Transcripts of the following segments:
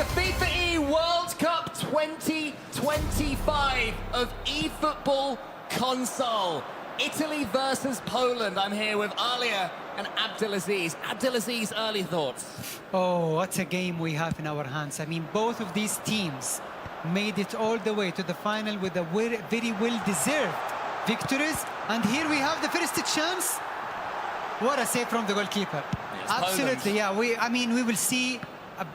the FIFAe World Cup 2025 of eFootball console. Italy versus Poland. I'm here with Alia and Abdelaziz. Abdelaziz, early thoughts? Oh, what a game we have in our hands. I mean, both of these teams made it all the way to the final with a very well-deserved victories. And here we have the first chance. What a save from the goalkeeper. Yes, absolutely, Poland. yeah. We will see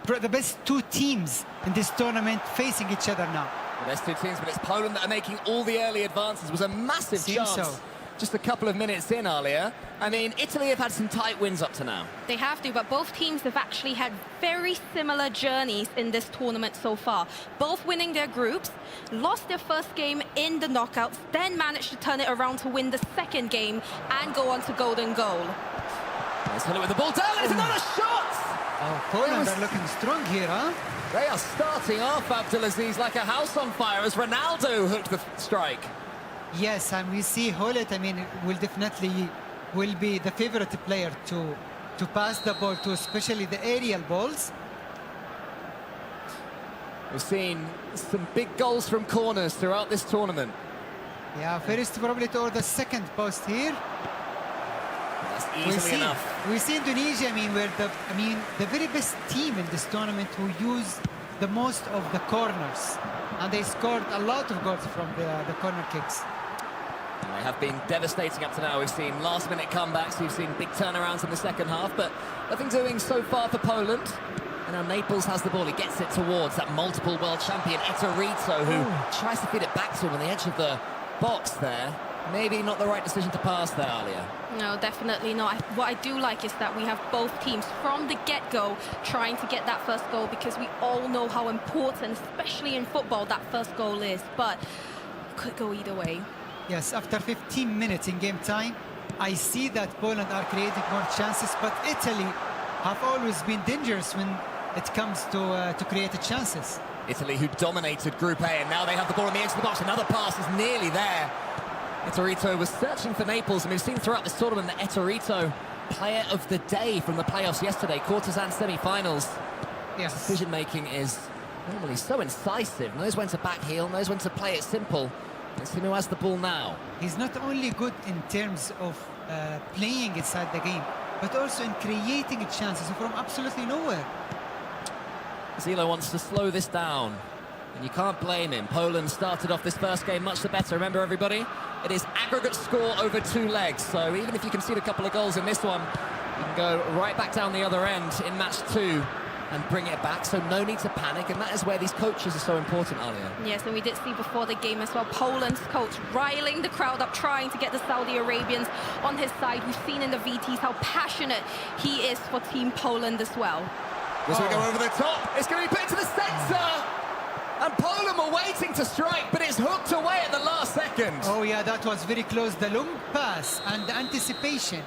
the best two teams in this tournament facing each other now. The best two teams, but it's Poland that are making all the early advances. It was a massive chance. So. Just a couple of minutes in, Alia. I mean, Italy have had some tight wins up to now. They have to, but both teams have actually had very similar journeys in this tournament so far. Both winning their groups, lost their first game in the knockouts, then managed to turn it around to win the second game and go on to golden goal. Let's hit it with the ball down. It's another shot! Oh, Poland are looking strong here, huh? They are starting off, Abdelaziz, like a house on fire as Ronaldo hooked the strike. Yes, and we see Hullet, I mean, will definitely be the favorite player to pass the ball to, especially the aerial balls. We've seen some big goals from corners throughout this tournament. Yeah, first probably toward the second post here. That's easily enough. We see Indonesia, I mean, the very best team in this tournament who use the most of the corners. And they scored a lot of goals from the corner kicks. And they have been devastating up to now. We've seen last-minute comebacks, we've seen big turnarounds in the second half, but nothing doing so far for Poland. And now Naples has the ball. He gets it towards that multiple world champion, Etorito, who tries to feed it back to him on the edge of the box there. Maybe not the right decision to pass there, Alia. No, definitely not. What I do like is that we have both teams from the get-go trying to get that first goal, because we all know how important, especially in football, that first goal is. But could go either way. Yes, after 15 minutes in game time, I see that Poland are creating more chances, but Italy have always been dangerous when it comes to create chances. Italy, who dominated Group A, and now they have the ball on the edge of the box. Another pass is nearly there. Etorito was searching for Naples, and we've seen throughout this tournament that Etorito, player of the day from the playoffs yesterday, quarters and semi-finals. Yes. Decision-making is normally so incisive, knows when to back heel, knows when to play it simple. Let's see who has the ball now. He's not only good in terms of playing inside the game, but also in creating chances from absolutely nowhere. Zilo wants to slow this down, and you can't blame him. Poland started off this first game much the better. Remember, everybody, it is aggregate score over 2 legs, so even if you concede a couple of goals in this one, you can go right back down the other end in match 2 and bring it back, so no need to panic, and that is where these coaches are so important, Alia. Yes, and we did see before the game as well, Poland's coach riling the crowd up, trying to get the Saudi Arabians on his side. We've seen in the VTs how passionate he is for Team Poland as well. This will go over the top. It's going to be put to the centre. And Poland were waiting to strike, but it's hooked away at the last second. Oh, yeah, that was very close. The long pass and the anticipation.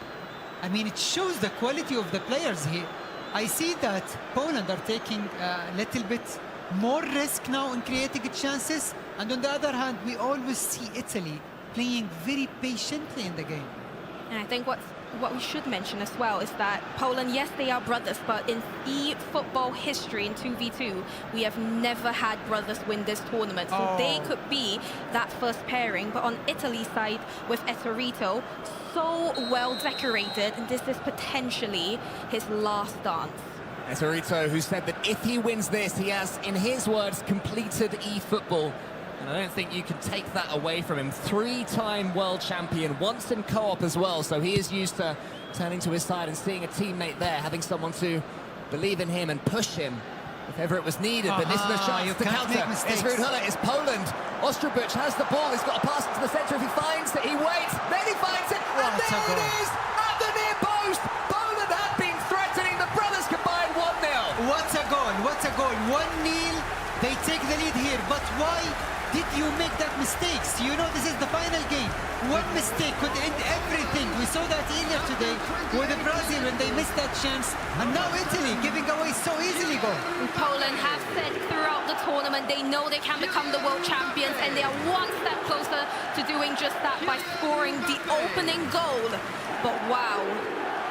I mean, it shows the quality of the players here. I see that Poland are taking a little bit more risk now in creating chances. And on the other hand, we always see Italy playing very patiently in the game. And I think what we should mention as well is that Poland, yes, they are brothers, but in eFootball history, in 2v2, we have never had brothers win this tournament. So they could be that first pairing. But on Italy's side, with Etorito, so well decorated, and this is potentially his last dance. Etorito, who said that if he wins this, he has, in his words, completed eFootball. And I don't think you can take that away from him. 3-time world champion, once in co-op as well, so he is used to turning to his side and seeing a teammate there, having someone to believe in him and push him if ever it was needed. But this is a chance to counter. It's Riyadh, it's Poland. Ostrubuch has the ball, he's got to pass it to the centre. If he finds it, he waits, then he finds it, and there it is, at the near post. Poland had been threatening, the brothers combined 1-0. What a goal, what a goal. 1-0, they take the lead here, but why did you make that mistakes? You know, this is the final game. One mistake could end everything. We saw that earlier today with Brazil when they missed that chance. And now Italy giving away so easily goal. Poland have said throughout the tournament they know they can become the world champions, and they are one step closer to doing just that by scoring the opening goal. But wow,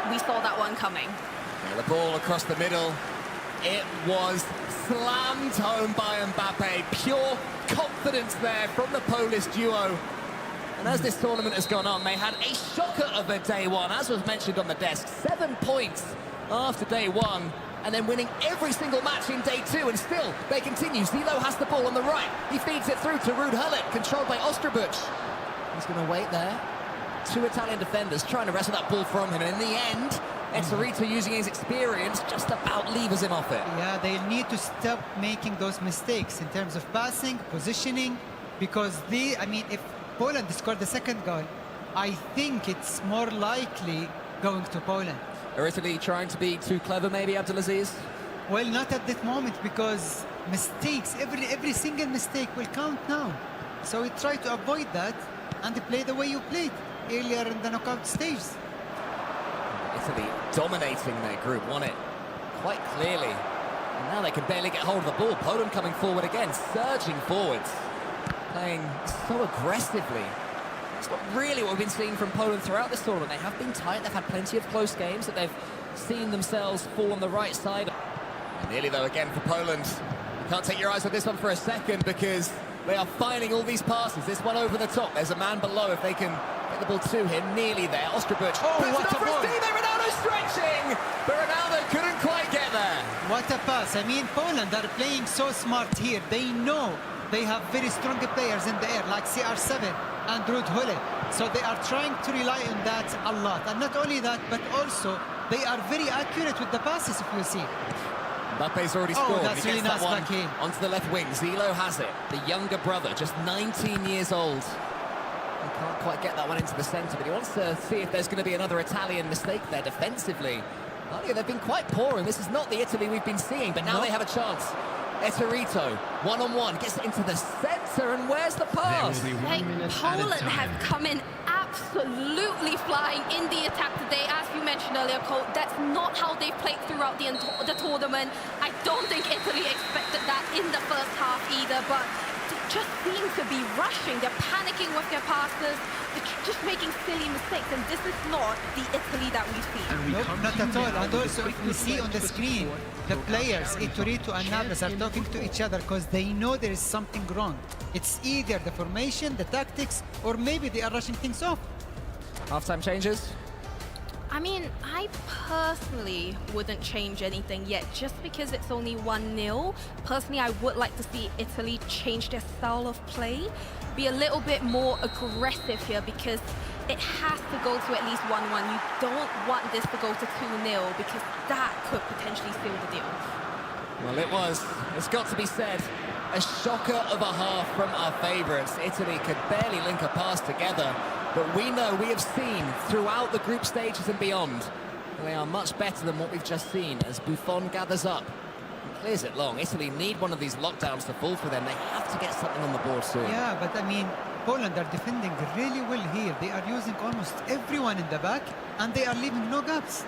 we saw that one coming. Yeah, the ball across the middle. It was slammed home by Mbappe. Pure confidence there from the Polish duo. And as this tournament has gone on, they had a shocker of a day one, as was mentioned on the desk. 7 points after day one, and then winning every single match in day two, and still they continue. Zilo has the ball on the right. He feeds it through to Ruud Gullit, controlled by Osterbuch. He's going to wait there. 2 Italian defenders trying to wrestle that ball from him, and in the end, Eterito, using his experience, just about levers him off it. Yeah, they need to stop making those mistakes in terms of passing, positioning, because if Poland scored the second goal, I think it's more likely going to Poland. Are Italy trying to be too clever, maybe, Abdelaziz? Well, not at that moment, because mistakes, every single mistake will count now. So we try to avoid that and play the way you played earlier in the knockout stage. Italy dominating their group, won it quite clearly. And now they can barely get hold of the ball. Poland coming forward again, surging forwards, playing so aggressively. It's not really what we've been seeing from Poland throughout this tournament. They have been tight, they've had plenty of close games, that they've seen themselves fall on the right side. Nearly though again for Poland. You can't take your eyes off this one for a second, because they are finding all these passes. This one over the top. There's a man below if they can get the ball to him. Nearly there. Osterbuch. Oh, puts what it a on for ball. Steve. Ronaldo stretching, but Ronaldo couldn't quite get there. What a pass. Poland are playing so smart here. They know they have very strong players in the air, like CR7 and Ruud Gullit. So they are trying to rely on that a lot. And not only that, but also they are very accurate with the passes, if you see. Mbappe's already scored. That's he really gets nice that one back here. onto the left wing. Zilo has it. The younger brother, just 19 years old. He can't quite get that one into the centre, but he wants to see if there's going to be another Italian mistake there defensively. Earlier, they've been quite poor, and this is not the Italy we've been seeing, but now they have a chance. Eterito, one-on-one, gets it into the centre, and where's the pass? Poland have come in absolutely flying in the attack today. As you mentioned earlier, Cole, that's not how they've played throughout the tournament. I don't think Italy expected that in the first half either, but they just seem to be rushing. They're panicking with their passes. They're just making silly mistakes, and this is not the Italy that we see. Nope, not at all. And also, if we see on the screen, the players, Eterito and Nables, are talking to each other because they know there is something wrong. It's either the formation, the tactics, or maybe they are rushing things off. Half-time changes? I personally wouldn't change anything yet, just because it's only 1-0. Personally, I would like to see Italy change their style of play, be a little bit more aggressive here, because it has to go to at least 1-1. You don't want this to go to 2-0, because that could potentially seal the deal. Well, it's got to be said, a shocker of a half from our favourites. Italy could barely link a pass together, but we have seen throughout the group stages and beyond, they are much better than what we've just seen as Buffon gathers up and clears it long. Italy need one of these lockdowns to fall for them. They have to get something on the board soon. Yeah, but Poland are defending really well here. They are using almost everyone in the back, and they are leaving no gaps.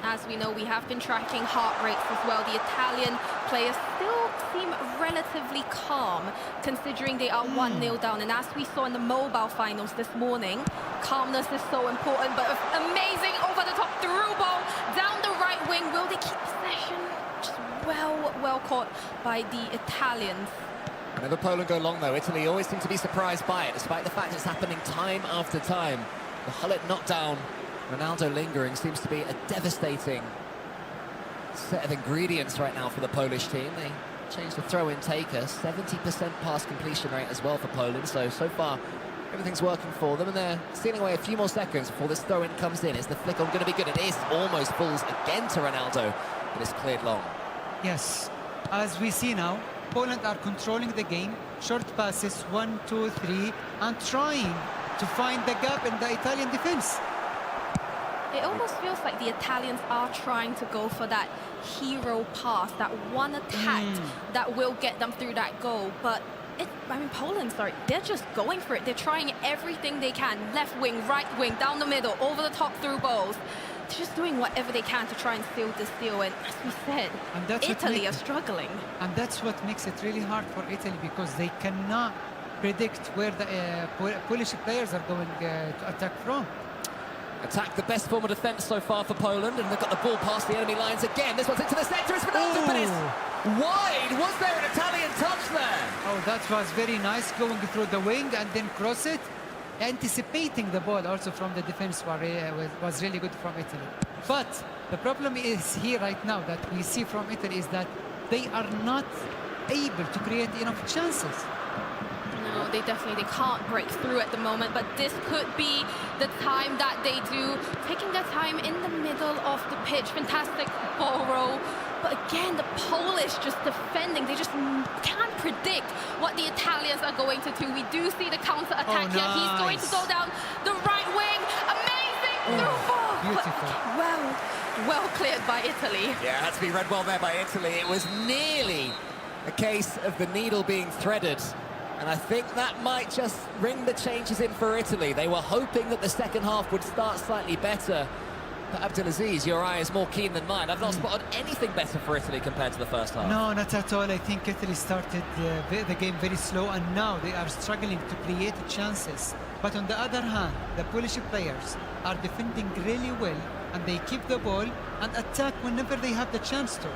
As we know, we have been tracking heart rates as well. The Italian players still seem relatively calm, considering they are 1-0 down. And as we saw in the mobile finals this morning, calmness is so important. But amazing over-the-top through ball down the right wing. Will they keep possession? Just well caught by the Italians. Whenever Poland go long, though, Italy always seem to be surprised by it, despite the fact it's happening time after time. The Gullit knockdown, Ronaldo lingering, seems to be a devastating set of ingredients right now for the Polish team. They changed the throw-in taker, 70% pass completion rate as well for Poland. So far, everything's working for them, and they're stealing away a few more seconds before this throw-in comes in. Is the flick on going to be good? It is. Almost falls again to Ronaldo, but it's cleared long. Yes, as we see now, Poland are controlling the game. Short passes, 1, 2, 3, and trying to find the gap in the Italian defense. It almost feels like the Italians are trying to go for that hero pass, that one attack that will get them through that goal. But Poland, they're just going for it. They're trying everything they can. Left wing, right wing, down the middle, over the top through balls. They're just doing whatever they can to try and seal this deal. And as we said, Italy are struggling. And that's what makes it really hard for Italy, because they cannot predict where the Polish players are going to attack from. Attack the best form of defence so far for Poland, and they've got the ball past the enemy lines again. This one's into the centre, it's Ronaldo, but it's wide. Was there an Italian touch there? Oh, that was very nice, going through the wing and then cross it. Anticipating the ball also from the defense was really good from Italy. But the problem is here right now that we see from Italy is that they are not able to create enough chances. No, they can't break through at the moment, but this could be the time that they do. Taking their time in the middle of the pitch, fantastic ball roll. But again, the Polish just defending, they just can't predict what the Italians are going to do. We do see the counter-attack here. Nice. He's going to go down the right wing. Amazing through ball. Beautiful. Well cleared by Italy. Yeah, it had to be read well there by Italy. It was nearly a case of the needle being threaded. And I think that might just ring the changes in for Italy. They were hoping that the second half would start slightly better. But Abdelaziz, your eye is more keen than mine. I've not spotted anything better for Italy compared to the first half. No, not at all. I think Italy started the game very slow, and now they are struggling to create chances. But on the other hand, the Polish players are defending really well, and they keep the ball and attack whenever they have the chance to.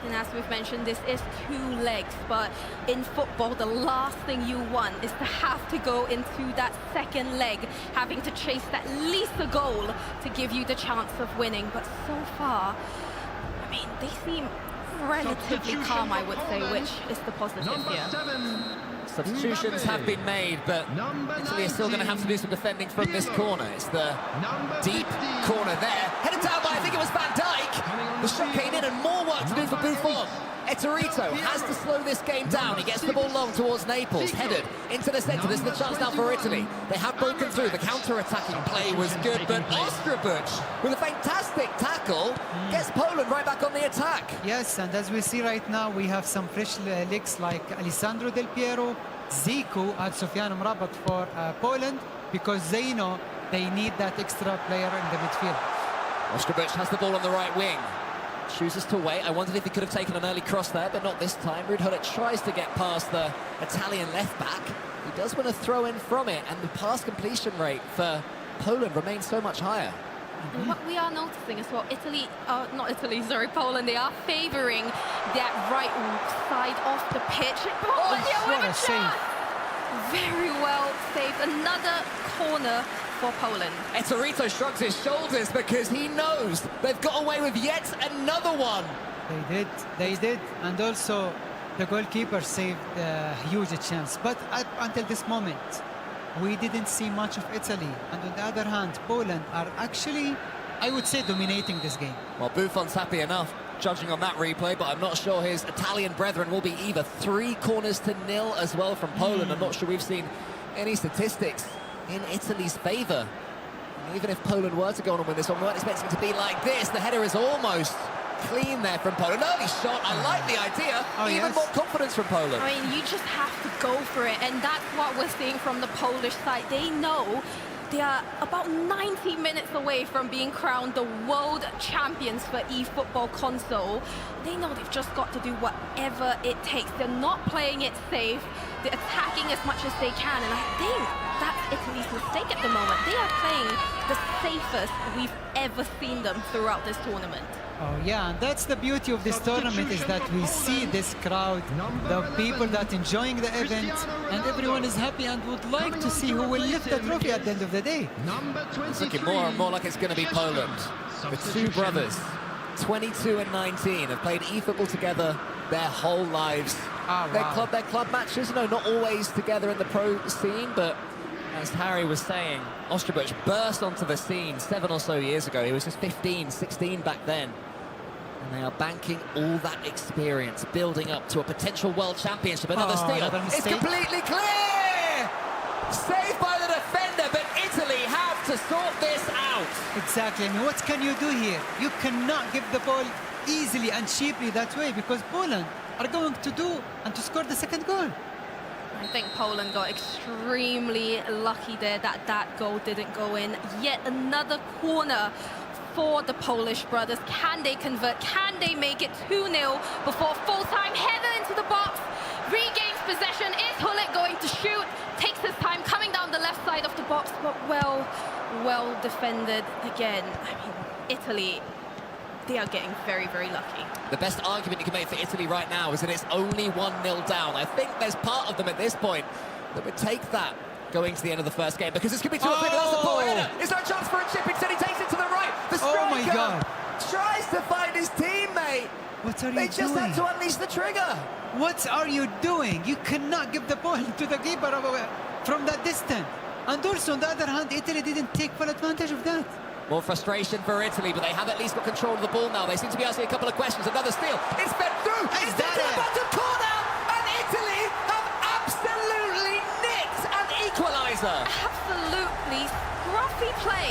And as we've mentioned, this is two legs, but in football, the last thing you want is to have to go into that second leg, having to chase at least a goal to give you the chance of winning. But so far, I mean, they seem relatively calm, I would say, which is the positive here. Substitutions have been made, but Italy is still going to have to do some defending from this corner. It's the deep corner there. Headed down by, I think it was Van Dijk. The shot came in and more work to do for Buffon. Etorito has to slow this game down. He gets the ball long towards Naples, headed into the centre. This is the chance now for Italy. They have broken through. The counter-attacking play was good, but Ostrobudj, with a fantastic tackle, gets Poland right back on the attack. Yes, and as we see right now, we have some fresh legs like Alessandro Del Piero, Zico, and Sofiane Mrabat for Poland, because they know they need that extra player in the midfield. Ostrobudj has the ball on the right wing. Chooses to wait. I wondered if he could have taken an early cross there, but not this time. Riyadh tries to get past the Italian left back. He does want to throw in from it, and the pass completion rate for Poland remains so much higher. And what we are noticing as well, Poland, they are favouring that right side of the pitch. What a save. Very well saved. Another corner for Poland. Etorito shrugs his shoulders because he knows they've got away with yet another one. They did. And also, the goalkeeper saved a huge chance. But until this moment, we didn't see much of Italy. And on the other hand, Poland are actually, I would say, dominating this game. Well, Buffon's happy enough, judging on that replay, but I'm not sure his Italian brethren will be either. 3-0 as well from Poland. I'm not sure we've seen any statistics in Italy's favour. And even if Poland were to go on and win this one, we weren't expecting it to be like this. The header is almost clean there from Poland. Early shot, I like the idea. Even more confidence from Poland. I mean, you just have to go for it, and that's what we're seeing from the Polish side. They know they are about 90 minutes away from being crowned the world champions for eFootball console. They know they've just got to do whatever it takes. They're not playing it safe. They're attacking as much as they can, and I think that's Italy's mistake at the moment. They are playing the safest we've ever seen them throughout this tournament. Oh yeah, and that's the beauty of this tournament, is that we see this crowd, the people that enjoying the event, and everyone is happy and would like to see who will lift the trophy at the end of the day. It's looking more and more like it's going to be Poland. The two brothers, 22 and 19, have played eFootball together their whole lives. Wow. Their club matches, you know, not always together in the pro scene, but as Harry was saying, Ostrobudj burst onto the scene 7 or so years ago. He was just 15, 16 back then. And they are banking all that experience, building up to a potential world championship. Another steal. It's completely clear! Saved by the defender, but Italy have to sort this out. Exactly. I mean, what can you do here? You cannot give the ball easily and cheaply that way, because Poland are going to do and to score the second goal. I think Poland got extremely lucky there that that goal didn't go in. Yet another corner for the Polish brothers. Can they convert? Can they make it 2-0 before full-time? Header into the box, regains possession. Is Hullet going to shoot? Takes his time coming down the left side of the box, but well, well defended again. I mean, Italy, they are getting very, very lucky. The best argument you can make for Italy right now is that it's only 1-0 down. I think there's part of them at this point that would take that going to the end of the first game, because this could be 2 or 3, but that's the ball header. Is there a chance for a chip? Instead he takes it to the right. The striker Oh my God. tries to find his teammate. What are you They doing? just had to unleash the trigger. What are you doing? You cannot give the ball to the keeper from that distance. And also, on the other hand, Italy didn't take full advantage of that. More frustration for Italy, but they have at least got control of the ball now. They seem to be asking a couple of questions. Another steal. It's fed through. It's into the bottom corner. And Italy have absolutely nicked an equaliser. Absolutely scruffy play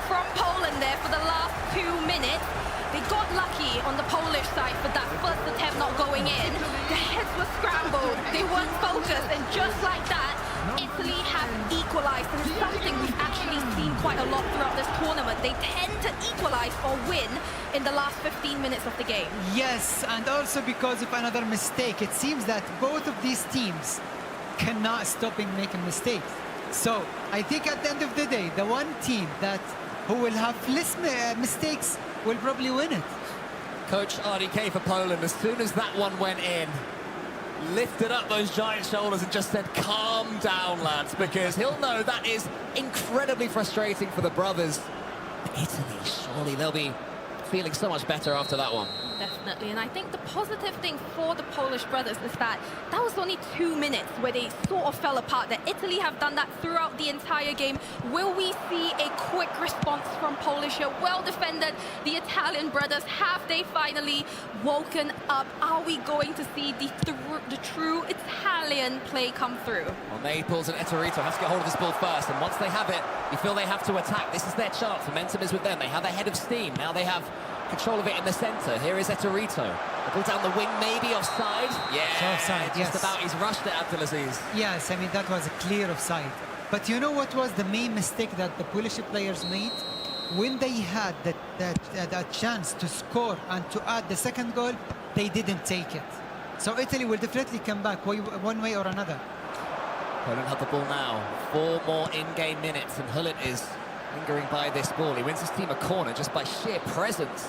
from Poland there for the last 2 minutes. They got lucky on the Polish side for that first attempt not going in. The heads were scrambled, they weren't focused, and just like that, Italy have equalised. And it's something we've actually seen quite a lot throughout this tournament. They tend to equalise or win in the last 15 minutes of the game. Yes, and also because of another mistake. It seems that both of these teams cannot stop making mistakes. So I think at the end of the day, the one team who will have less mistakes will probably win it. Coach RDK for Poland, as soon as that one went in, lifted up those giant shoulders and just said, calm down, lads, because he'll know that is incredibly frustrating for the brothers. But Italy, surely they'll be feeling so much better after that one. Definitely, and I think the positive thing for the Polish brothers is that was only 2 minutes where they sort of fell apart. That Italy have done that throughout the entire game. Will we see a quick response from Polish here? Well defended, the Italian brothers. Have they finally woken up? Are we going to see the true Italian play come through? Well, Naples and Etorito have to get hold of this ball first, and once they have it, you feel they have to attack. This is their chance. Momentum is with them. They have a head of steam. Now they have control of it in the centre. Here is Etorito. The ball down the wing, maybe offside. Yeah, offside, just yes. about. He's rushed it, Abdelaziz. Yes, I mean, that was a clear offside. But you know what was the main mistake that the Polish players made? When they had that chance to score and to add the second goal, they didn't take it. So Italy will definitely come back one way or another. Poland have the ball now. 4 more in-game minutes, and Hullet is lingering by this ball. He wins his team a corner just by sheer presence.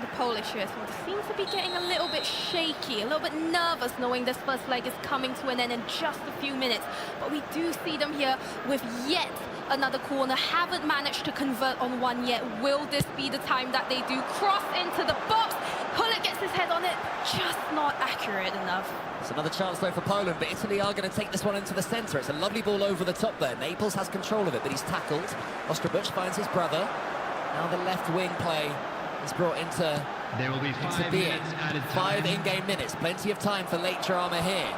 The Polish here seem to be getting a little bit shaky, a little bit nervous knowing this first leg is coming to an end in just a few minutes. But we do see them here with yet another corner. Haven't managed to convert on one yet. Will this be the time that they do? Cross into the box. Hullet gets his head on it, just not accurate enough. It's another chance though for Poland, but Italy are going to take this one into the centre. It's a lovely ball over the top there. Naples has control of it, but he's tackled. Ostrabuch finds his brother. Now the left wing play is brought into being. 5 in-game minutes. Plenty of time for late drama here.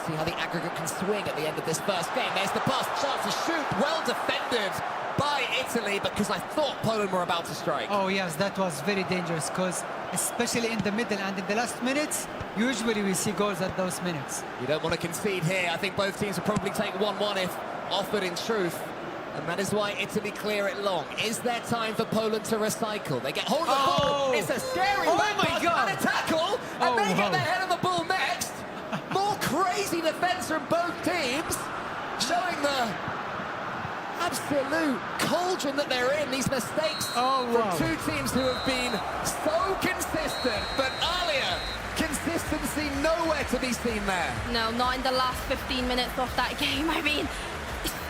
See how the aggregate can swing at the end of this first game. There's the pass, chance to shoot. Well defended by Italy, because I thought Poland were about to strike. Oh yes, that was very dangerous, because especially in the middle and in the last minutes, usually we see goals at those minutes. You don't want to concede here. I think both teams will probably take 1-1 if offered in truth. And that is why Italy clear it long. Is there time for Poland to recycle? They get hold of the ball. It's a scary back pass and a tackle. And they get their head on the ball next. More crazy defence from both teams, showing the absolute cauldron that they're in. These mistakes from 2 teams who have been so consistent. But Alia, consistency nowhere to be seen there. No, not in the last 15 minutes of that game. I mean,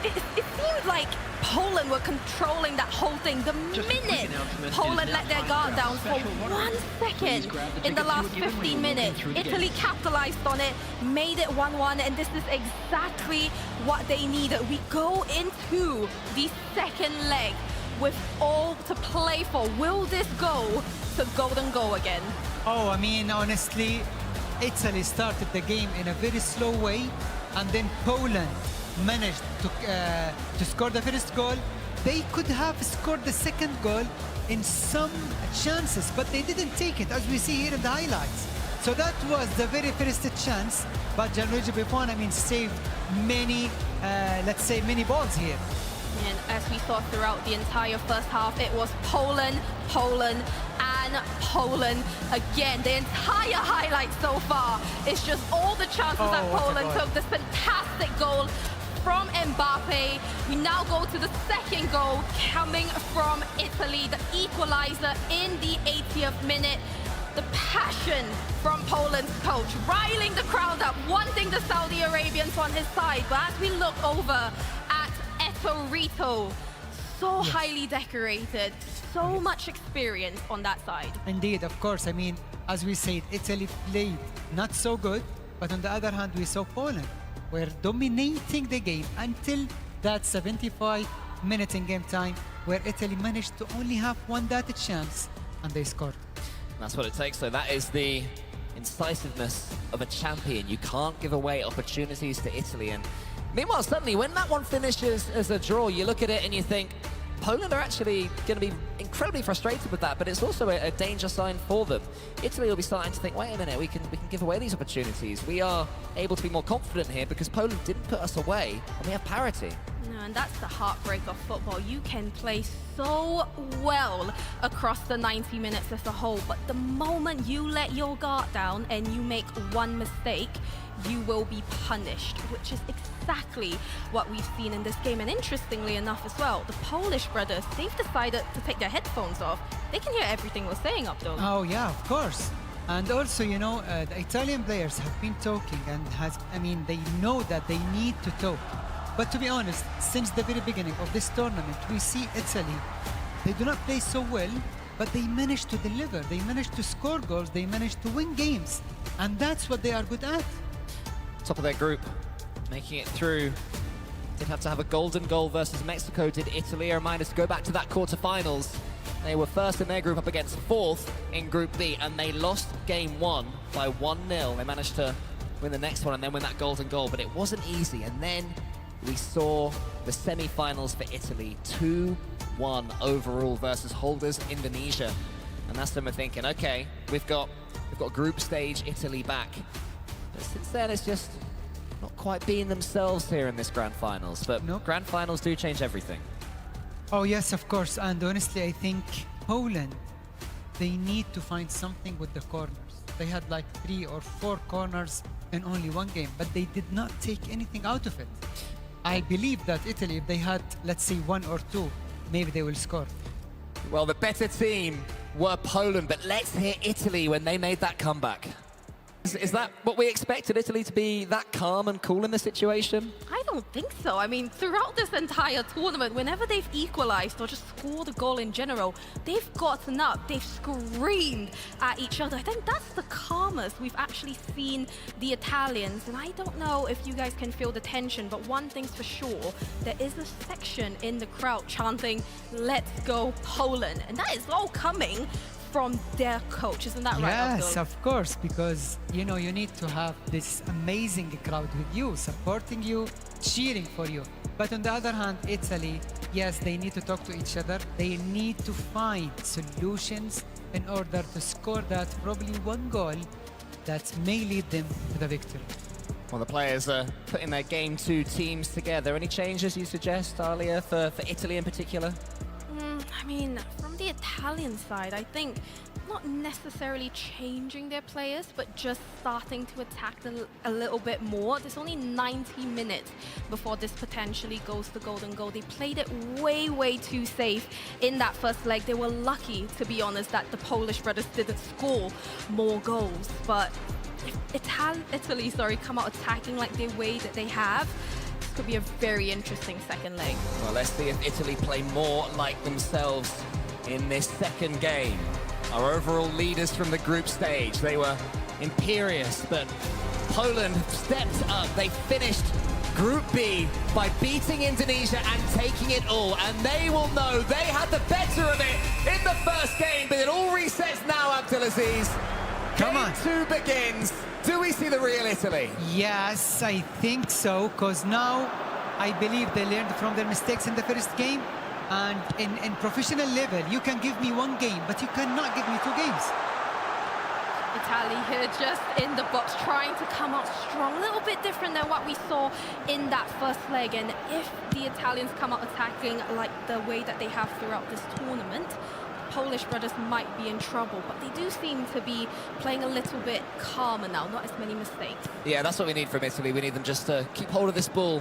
it seemed like Poland were controlling that whole thing. The minute Poland let their guard down for 1 second in the last 15 minutes, Italy capitalized on it, made it 1-1, and this is exactly what they needed. We go into the second leg with all to play for. Will this go to golden goal again? Oh, I mean, honestly, Italy started the game in a very slow way, and then Poland managed to score the first goal. They could have scored the second goal in some chances, but they didn't take it, as we see here in the highlights. So that was the very first chance, but Gianluigi Buffon, I mean, saved many, let's say, many balls here. And as we saw throughout the entire first half, it was Poland, Poland, and Poland again. The entire highlight so far is just all the chances that Poland took. This fantastic goal from Mbappe. We now go to the second goal coming from Italy, the equalizer in the 80th minute. The passion from Poland's coach, riling the crowd up, wanting the Saudi Arabians on his side. But as we look over at Etorito, so highly decorated, so much experience on that side. Indeed, of course. I mean, as we said, Italy played not so good, but on the other hand, we saw Poland were dominating the game until that 75 minutes in game time, where Italy managed to only have one dirty chance, and they scored. That's what it takes, though. That is the incisiveness of a champion. You can't give away opportunities to Italy. And meanwhile, suddenly, when that one finishes as a draw, you look at it and you think, Poland are actually going to be incredibly frustrated with that, but it's also a danger sign for them. Italy will be starting to think, wait a minute, we can give away these opportunities. We are able to be more confident here because Poland didn't put us away, and we have parity. No, and that's the heartbreak of football. You can play so well across the 90 minutes as a whole, but the moment you let your guard down and you make one mistake, you will be punished, which is exactly what we've seen in this game. And interestingly enough as well, the Polish brothers, they've decided to take their headphones off. They can hear everything we're saying up there. Oh yeah, of course. And also, you know, the Italian players have been talking and they know that they need to talk. But to be honest, since the very beginning of this tournament, we see Italy, they do not play so well, but they managed to deliver. They managed to score goals. They managed to win games. And that's what they are good at. Top of their group, making it through. Did have to have a golden goal versus Mexico, did Italy. A reminder to go back to that quarterfinals. They were first in their group up against fourth in Group B, and they lost game one by 1-0. They managed to win the next one and then win that golden goal, but it wasn't easy. And then we saw the semi-finals for Italy, 2-1 overall versus holders Indonesia. And that's them thinking, okay, we've got group stage Italy back. But since then, it's just not quite being themselves here in this Grand Finals. But Nope. Grand Finals do change everything. Oh yes, of course. And honestly, I think Poland, they need to find something with the corners. They had like 3 or 4 corners in only one game, but they did not take anything out of it. I believe that Italy, if they had, let's say, 1 or 2, maybe they will score. Well, the better team were Poland, but let's hear Italy when they made that comeback. Is that what we expected, Italy to be that calm and cool in the situation? I don't think so. I mean, throughout this entire tournament, whenever they've equalized or just scored a goal in general, they've gotten up, they've screamed at each other. I think that's the calmest we've actually seen the Italians. And I don't know if you guys can feel the tension, but one thing's for sure, there is a section in the crowd chanting, "Let's go Poland." And that is all coming from their coach, isn't that right, Yes, Abdul? of course, because you know you need to have this amazing crowd with you, supporting you, cheering for you. But on the other hand, Italy, yes, they need to talk to each other. They need to find solutions in order to score that probably one goal that may lead them to the victory. Well, the players are putting their Game 2 teams together. Any changes you suggest, Alia, for Italy in particular? I mean, from the Italian side, I think not necessarily changing their players, but just starting to attack a little bit more. There's only 90 minutes before this potentially goes to golden goal. They played it way too safe in that first leg. They were lucky, to be honest, that the Polish brothers didn't score more goals. But if Italy, come out attacking like the way that they have, could be a very interesting second leg. Well, let's see if Italy play more like themselves in this second game. Our overall leaders from the group stage, they were imperious, but Poland stepped up. They finished Group B by beating Indonesia and taking it all, and they will know they had the better of it in the first game, but it all resets now, Abdulaziz. Come on. Game 2 begins. Do we see the real Italy? Yes, I think so, because now I believe they learned from their mistakes in the first game. And in professional level, you can give me one game, but you cannot give me 2 games. Italy here just in the box, trying to come out strong, a little bit different than what we saw in that first leg. And if the Italians come out attacking like the way that they have throughout this tournament, Polish brothers might be in trouble, but they do seem to be playing a little bit calmer now, not as many mistakes. Yeah, that's what we need from Italy. We need them just to keep hold of this ball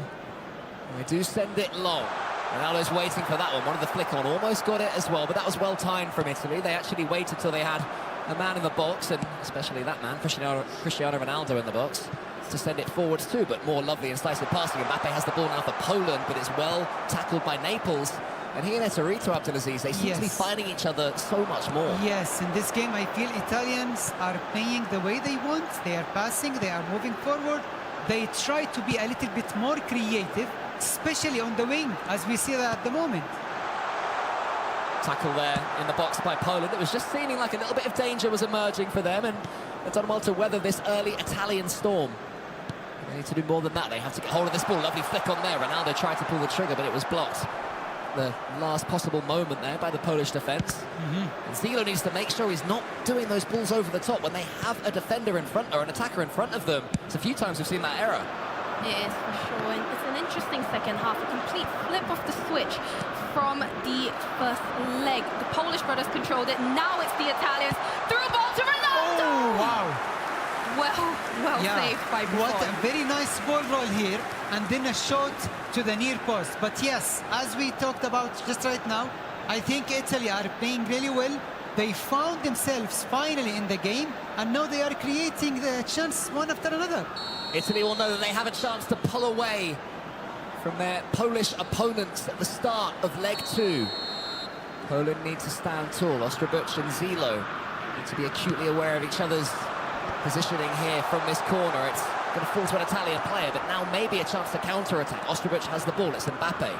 They do send it long. Ronaldo's waiting for that one. Wanted the flick on, almost got it as well, but that was well timed from Italy. They actually waited till they had a man in the box, and especially that man, Cristiano Ronaldo in the box, to send it forwards too, but more lovely and decisive passing. Mbappe has the ball now for Poland, but it's well tackled by Naples. And here they're Torito, Abdelaziz. They seem to be finding each other so much more. Yes, in this game I feel Italians are playing the way they want. They are passing, they are moving forward. They try to be a little bit more creative, especially on the wing, as we see that at the moment. Tackle there in the box by Poland. It was just seeming like a little bit of danger was emerging for them, and they've done well to weather this early Italian storm. They need to do more than that. They have to get hold of this ball. Lovely flick on there. Ronaldo tried to pull the trigger, but it was blocked. The last possible moment there by the Polish defence. And Zilo needs to make sure he's not doing those balls over the top when they have a defender in front or an attacker in front of them. It's a few times we've seen that error. It is, for sure, and it's an interesting second half. A complete flip of the switch from the first leg. The Polish brothers controlled it. Now it's the Italians. Through a ball to Ronaldo! Oh, wow. Well saved by Buffon. What a very nice ball roll here, and then a shot to the near post. But yes, as we talked about just right now, I think Italy are playing really well. They found themselves finally in the game, and now they are creating the chance one after another. Italy will know that they have a chance to pull away from their Polish opponents at the start of leg 2. Poland needs to stand tall. Ostrobut and Zilo need to be acutely aware of each other's positioning here from this corner. It's going to fall to an Italian player, but now maybe a chance to counter-attack. Ostrobut has the ball. It's Mbappe.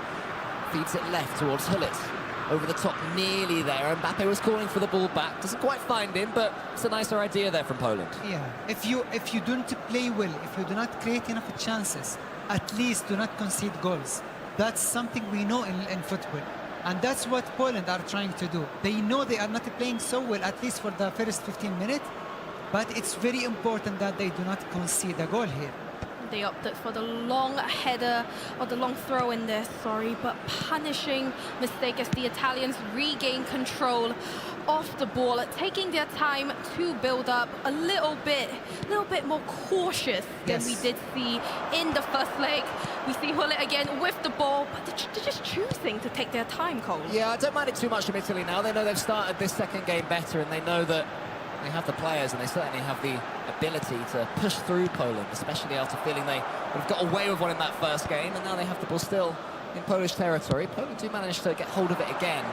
Feeds it left towards Hullet. Over the top, nearly there. Mbappe was calling for the ball back. Doesn't quite find him, but it's a nicer idea there from Poland. Yeah, if you don't play well, if you do not create enough chances, at least do not concede goals. That's something we know in football. And that's what Poland are trying to do. They know they are not playing so well, at least for the first 15 minutes. But it's very important that they do not concede a goal here. They opted for the long header, or the long throw in there, sorry, but punishing mistake as the Italians regain control of the ball, taking their time to build up, a little bit more cautious than we did see in the first leg. We see Hullet again with the ball, but they're just choosing to take their time, Cole. Yeah, I don't mind it too much from Italy now. They know they've started this second game better, and they know that they have the players, and they certainly have the ability to push through Poland, especially after feeling they would have got away with one in that first game, and now they have the ball still in Polish territory. Poland do manage to get hold of it again.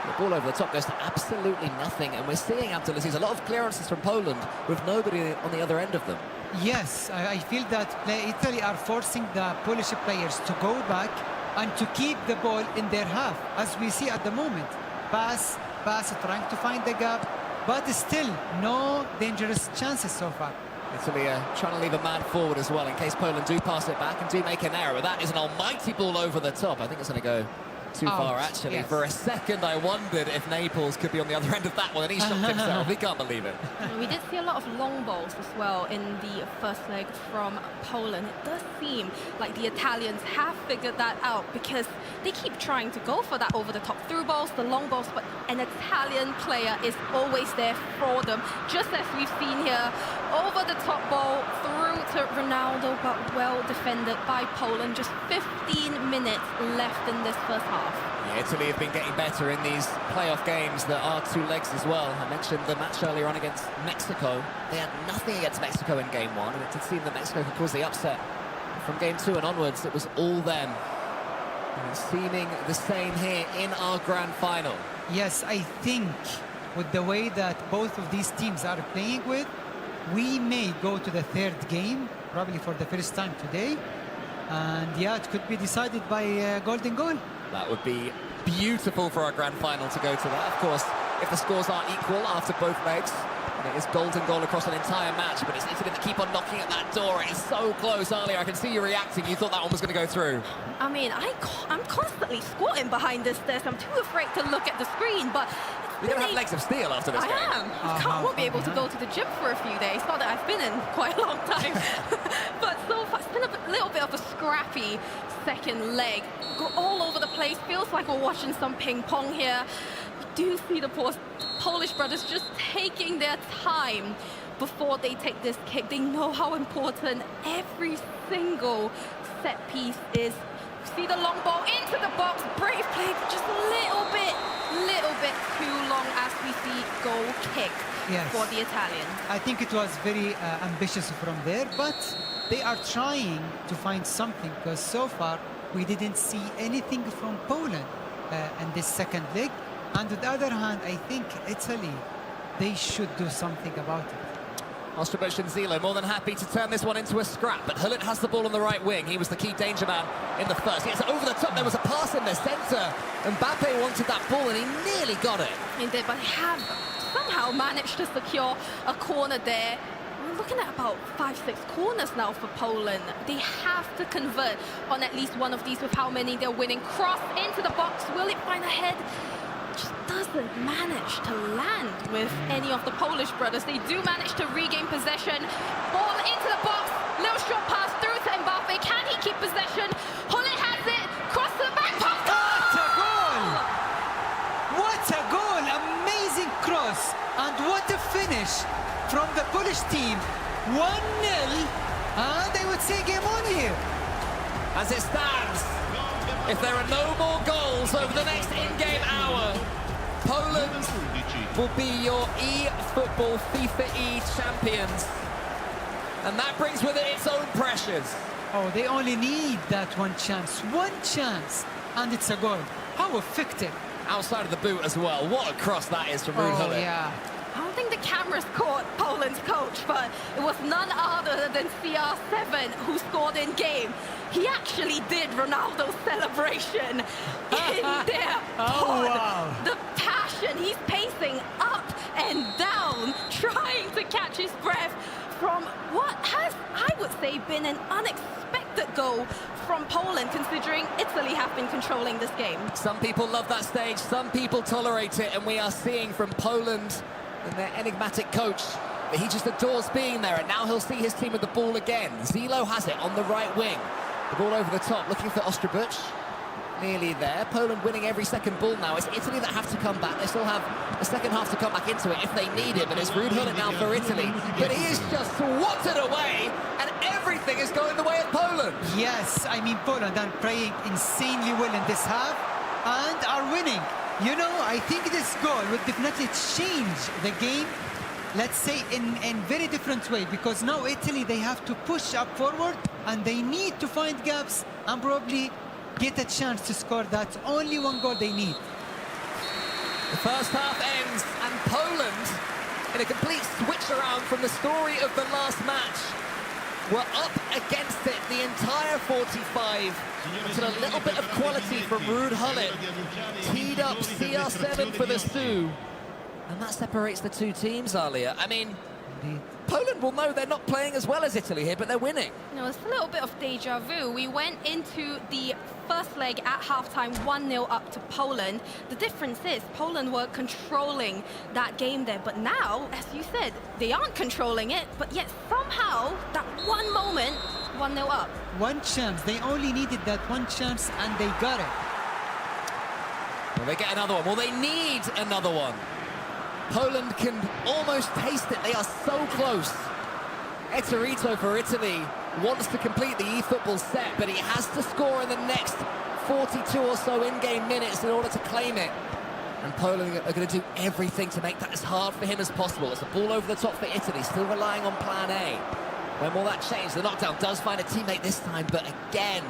The ball over the top goes to absolutely nothing, and we're seeing, Abdelaziz, a lot of clearances from Poland with nobody on the other end of them. Yes, I feel that Italy are forcing the Polish players to go back and to keep the ball in their half, as we see at the moment. Pass, trying to find the gap, but still no dangerous chances so far. Italy trying to leave a man forward as well in case Poland do pass it back and do make an error. But that is an almighty ball over the top. I think it's going to go too far, actually. Yes. For a second, I wondered if Naples could be on the other end of that one, and he shocked himself. He can't believe it. We did see a lot of long balls as well in the first leg from Poland. It does seem like the Italians have figured that out, because they keep trying to go for that over-the-top through balls, the long balls, but an Italian player is always there for them, just as we've seen here. Over-the-top ball through to Ronaldo, but well defended by Poland. Just 15 minutes left in this first half. Yeah, Italy have been getting better in these playoff games that are 2 legs as well. I mentioned the match earlier on against Mexico. They had nothing against Mexico in game 1, and it did seem that Mexico could cause the upset. From game 2 and onwards, it was all them. And it's seeming the same here in our grand final. Yes, I think with the way that both of these teams are playing with, we may go to the 3rd game, probably for the first time today. And yeah, it could be decided by a golden goal. That would be beautiful for our grand final to go to that. Of course, if the scores are equal after both legs, and it is golden goal across an entire match, but it's Italy that keep on knocking at that door. It is so close earlier. I can see you reacting. You thought that one was going to go through. I mean, I'm constantly squatting behind this desk. I'm too afraid to look at the screen, but you're going to have legs of steel after this game. I won't be able to go to the gym for a few days. Not that I've been in quite a long time. But so far, it's been a little bit of a scrappy second leg. Go all over the place. Feels like we're watching some ping pong here. We do see the Polish brothers just taking their time before they take this kick. They know how important every single set piece is See the long ball into the box. Brave play, but just a little bit too long as we see goal kick for the Italians. I think it was very ambitious from there, but they are trying to find something, because so far we didn't see anything from Poland in this second leg. And on the other hand, I think Italy, they should do something about it. Ostrobuch and Zilo more than happy to turn this one into a scrap, but Hullet has the ball on the right wing. He was the key danger man in the first. Yes, over the top, there was a pass in the centre. Mbappe wanted that ball and he nearly got it. He did, but they have somehow managed to secure a corner there. We're looking at about 5-6 corners now for Poland. They have to convert on at least one of these with how many they're winning. Cross into the box. Will it find a head? Just doesn't manage to land with any of the Polish brothers. They do manage to regain possession. Ball into the box. Little short pass through to Mbappe. Can he keep possession? Hullet has it. Cross to the back post. What a goal! What a goal! Amazing cross. And what a finish from the Polish team. 1-0. And I would say game on here. As it stands, if there are no more goals over the next in-game hour, Poland will be your eFootball FIFAe champions. And that brings with it its own pressures. Oh, they only need that one chance, and it's a goal. How effective. Outside of the boot as well. What a cross that is from Ruud Hullet. Yeah. I don't think the cameras caught Poland's coach, but it was none other than CR7 who scored in game. He actually did Ronaldo's celebration in there. Oh, wow. The passion, he's pacing up and down, trying to catch his breath from what has, I would say, been an unexpected goal from Poland, considering Italy have been controlling this game. Some people love that stage, some people tolerate it, and we are seeing from Poland and their enigmatic coach that he just adores being there, and now he'll see his team with the ball again. Zilo has it on the right wing. The ball over the top, looking for Ostrobuch. Nearly there. Poland winning every second ball now. It's Italy that have to come back. They still have the second half to come back into it if they need it, but it's Ruud Hullet now for Italy. But he is just swatted away, and everything is going the way of Poland. Yes, I mean, Poland are playing insanely well in this half and are winning. You know, I think this goal would definitely change the game, let's say, in very different way, because now Italy, they have to push up forward and they need to find gaps and probably get a chance to score. That's only one goal they need. The first half ends and Poland, in a complete switch around from the story of the last match, were up against it the entire 45 until a little bit of quality from Ruud Hullet teed up CR7 for the Sioux, and that separates the two teams, Alia. I mean, Poland will know they're not playing as well as Italy here, but they're winning. You know, it's a little bit of deja vu. We went into the first leg at halftime 1-0 up to Poland. The difference is Poland were controlling that game there, but now, as you said, they aren't controlling it, but yet somehow that one moment, 1-0 up. One chance. They only needed that one chance and they got it. Well, they get another one. Well, they need another one. Poland can almost taste it. They are so close. Eterito for Italy wants to complete the eFootball set, but he has to score in the next 42 or so in-game minutes in order to claim it. And Poland are going to do everything to make that as hard for him as possible. It's a ball over the top for Italy, still relying on plan A. When will that change? The knockdown does find a teammate this time, but again,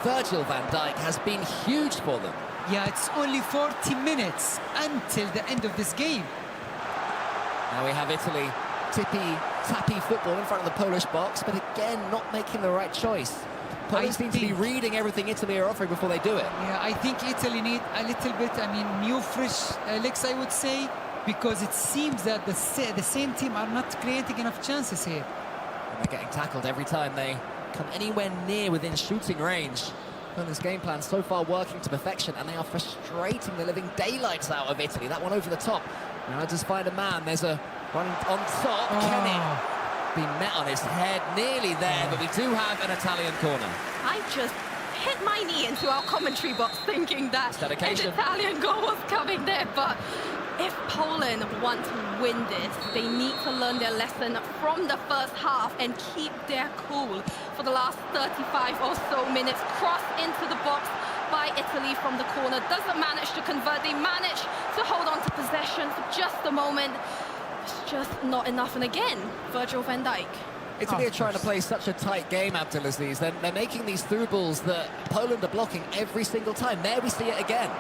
Virgil van Dijk has been huge for them. Yeah, it's only 40 minutes until the end of this game. Now we have Italy, tippy-tappy football in front of the Polish box, but again, not making the right choice. Poland seem to be reading everything Italy are offering before they do it. Yeah, I think Italy need a little bit, new fresh legs, I would say, because it seems that the same team are not creating enough chances here. And they're getting tackled every time they come anywhere near within shooting range. Poland's game plan so far working to perfection, and they are frustrating the living daylights out of Italy. That one over the top. Now just find a man. There's a run on top. Can it be met on his head? Nearly there, but we do have an Italian corner. I just hit my knee into our commentary box thinking that an dedication. Italian goal was coming there, but if Poland want to win this, they need to learn their lesson from the first half and keep their cool for the last 35 or so minutes. Cross into the box by Italy from the corner. Doesn't manage to convert. They manage to hold on to possession for just a moment. It's just not enough. And again, Virgil van Dijk. Italy are trying to play such a tight game, Abdulaziz. They're making these through balls that Poland are blocking every single time. There we see it again.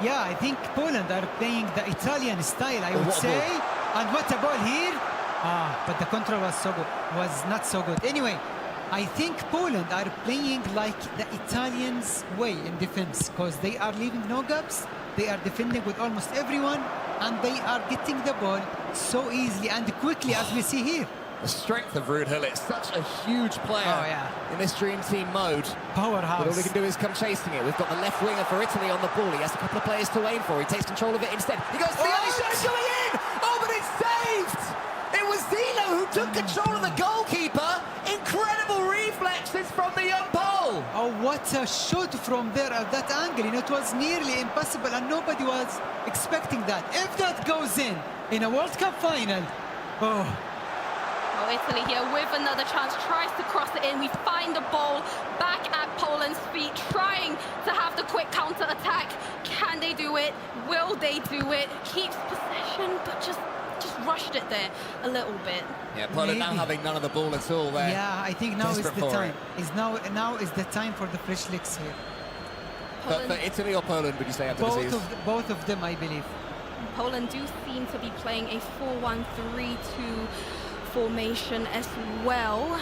Yeah, I think Poland are playing the Italian style, I would say. And what a ball here. But the control was not so good. Anyway, I think Poland are playing like the Italians' way in defense, because they are leaving no gaps. They are defending with almost everyone, and they are getting the ball so easily and quickly, as we see here. The strength of Ruud Gullit, such a huge player in this dream team mode. Powerhouse. But all they can do is come chasing it. We've got the left winger for Italy on the ball. He has a couple of players to aim for. He takes control of it instead. He goes for the only shot, it's going in! Oh, but it's saved! It was Zilo who took control of the goalkeeper. Incredible reflexes from the young Pole. Oh, what a shot from there at that angle. You know, it was nearly impossible, and nobody was expecting that. If that goes in a World Cup final, oh. Italy here with another chance, tries to cross it in. We find the ball back at Poland's feet, trying to have the quick counter-attack. Can they do it? Will they do it? Keeps possession, but just rushed it there a little bit. Yeah, Poland now having none of the ball at all there. Yeah, I think now is the time. Now is the time for the fresh licks here. But for Italy or Poland, would you say, Abdulaziz? Both of them, I believe. Poland do seem to be playing a 4-1-3-2 formation as well.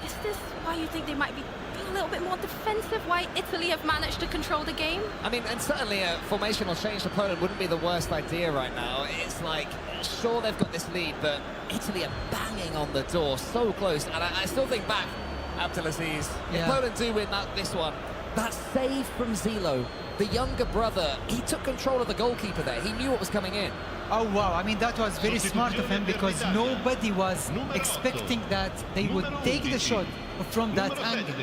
Is this why you think they might be being a little bit more defensive? Why Italy have managed to control the game? I mean, and certainly a formational change to Poland wouldn't be the worst idea right now. It's like, sure, they've got this lead, but Italy are banging on the door so close. And I still think back, Abdulaziz, if Poland do win this one, that save from Zilo, the younger brother, he took control of the goalkeeper there. He knew what was coming in. Oh, wow. I mean, that was very smart of him, because nobody was expecting that they would take the shot from that angle.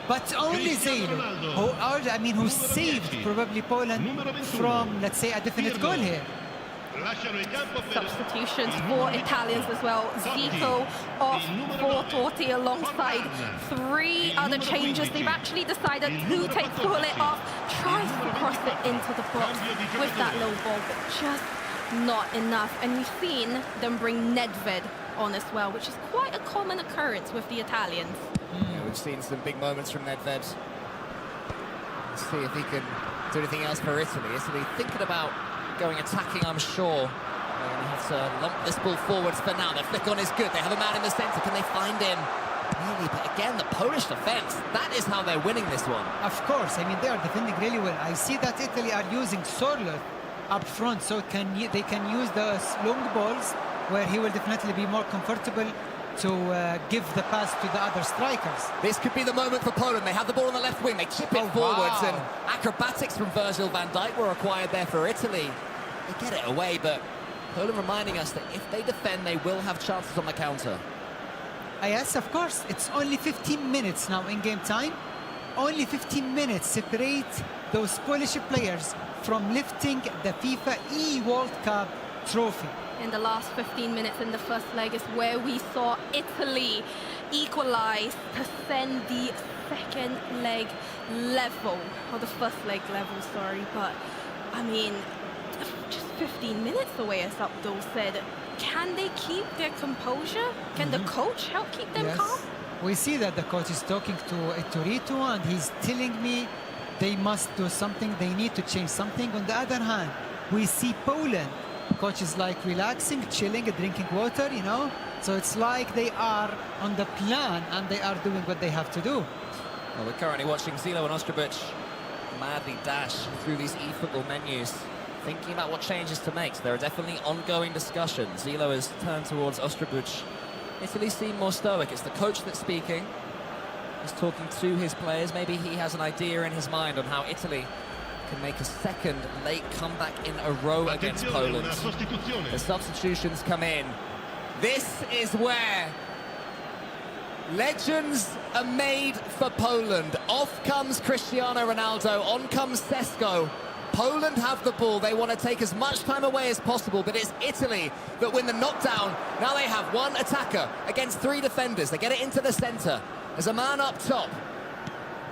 But only Zilo, who saved probably Poland from, let's say, a definite goal here. Substitutions for Italians as well. Zico off for Totti alongside 3 other changes. They've actually decided who takes Gullit off, tries to cross it into the box with that low ball, but just not enough. And we've seen them bring Nedved on as well, which is quite a common occurrence with the Italians. Yeah, we've seen some big moments from Nedved. Let's see if he can do anything else for Italy. Italy thinking about going attacking, I'm sure. They're going to have to lump this ball forwards for now. Their flick on is good. They have a man in the centre. Can they find him? Really, but again, the Polish defence, that is how they're winning this one. Of course, I mean, they are defending really well. I see that Italy are using Sorloth up front, so they can use those long balls where he will definitely be more comfortable to give the pass to the other strikers. This could be the moment for Poland. They have the ball on the left wing. They chip it forwards, and acrobatics from Virgil van Dijk were required there for Italy. They get it away, but Poland reminding us that if they defend, they will have chances on the counter. Yes, of course. It's only 15 minutes now in game time. Only 15 minutes separate those Polish players from lifting the FIFAe World Cup trophy. In the last 15 minutes in the first leg is where we saw Italy equalize to send the second leg level, or the first leg level, sorry. But, I mean, just 15 minutes away, as Abdul said. Can they keep their composure? Can the coach help keep them calm? We see that the coach is talking to Torito, and he's telling me they must do something, they need to change something. On the other hand, we see Poland. Coach is like relaxing, chilling, drinking water, you know. So it's like they are on the plan and they are doing what they have to do. Well, we're currently watching Zilo and Ostrubic madly dash through these eFootball menus, thinking about what changes to make. So there are definitely ongoing discussions. Zilo has turned towards Ostrubic. Italy seem more stoic. It's the coach that's speaking. He's talking to his players. Maybe he has an idea in his mind on how Italy can make a second late comeback in a row against Poland. The substitutions come in. This is where legends are made for Poland. Off comes Cristiano Ronaldo, on comes Sesko. Poland have the ball. They want to take as much time away as possible, but it's Italy that win the knockdown. Now they have one attacker against three defenders. They get it into the centre. There's a man up top.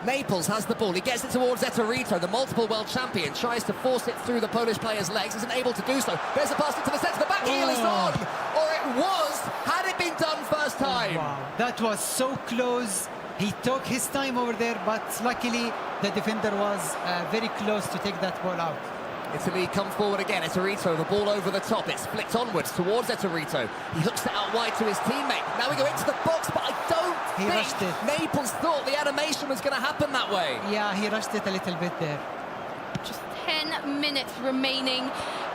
Naples has the ball. He gets it towards Etorito, the multiple world champion. Tries to force it through the Polish player's legs. Isn't able to do so. There's a pass into the centre. The back heel is on. Or it was, had it been done first time. Wow, that was so close. He took his time over there, but luckily the defender was very close to take that ball out. Italy come forward again. Etorito, the ball over the top. It's flicked onwards towards Etorito. He hooks it out wide to his teammate. Now we go into the box, but I don't think Naples thought the animation was going to happen that way. Yeah, he rushed it a little bit there. Just 10 minutes remaining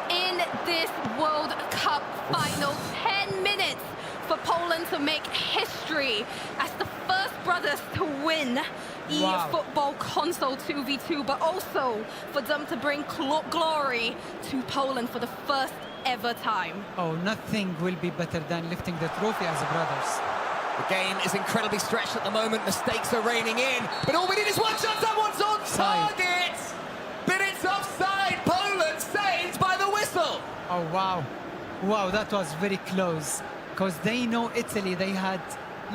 in this World Cup final. 10 minutes for Poland to make history as the first brothers to win eFootball console 2v2, but also for them to bring glory to Poland for the first ever time. Oh, nothing will be better than lifting the trophy as brothers. The game is incredibly stretched at the moment. Mistakes are raining in, but all we need is one shot. That one's on target, but it's offside. Poland saved by the whistle. Oh, wow. Wow, that was very close. Because they know Italy, they had,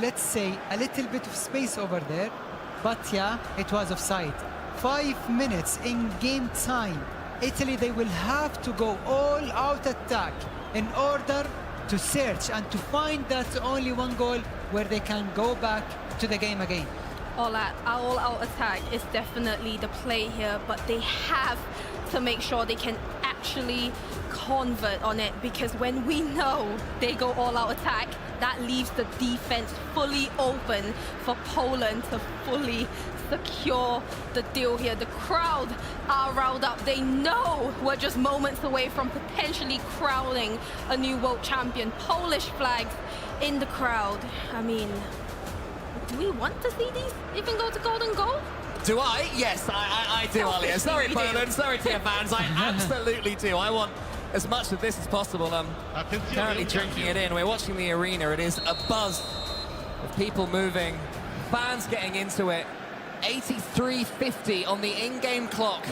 let's say, a little bit of space over there. But yeah, it was offside. 5 minutes in game time. Italy, they will have to go all-out attack in order to search and to find that only one goal where they can go back to the game again. All-out attack is definitely the play here, but they have to make sure they can actually convert on it, because when we know they go all-out attack, that leaves the defense fully open for Poland to fully secure the deal here. The crowd are riled up. They know we're just moments away from potentially crowning a new world champion. Polish flags in the crowd. I mean, do we want to see these even go to golden goal? Do I? Yes, I do, Alia. Sorry, Poland. Sorry to your fans. I absolutely do. I want as much of this as possible. I'm currently drinking it in. We're watching the arena. It is a buzz of people moving, fans getting into it. 83:50 on the in-game clock.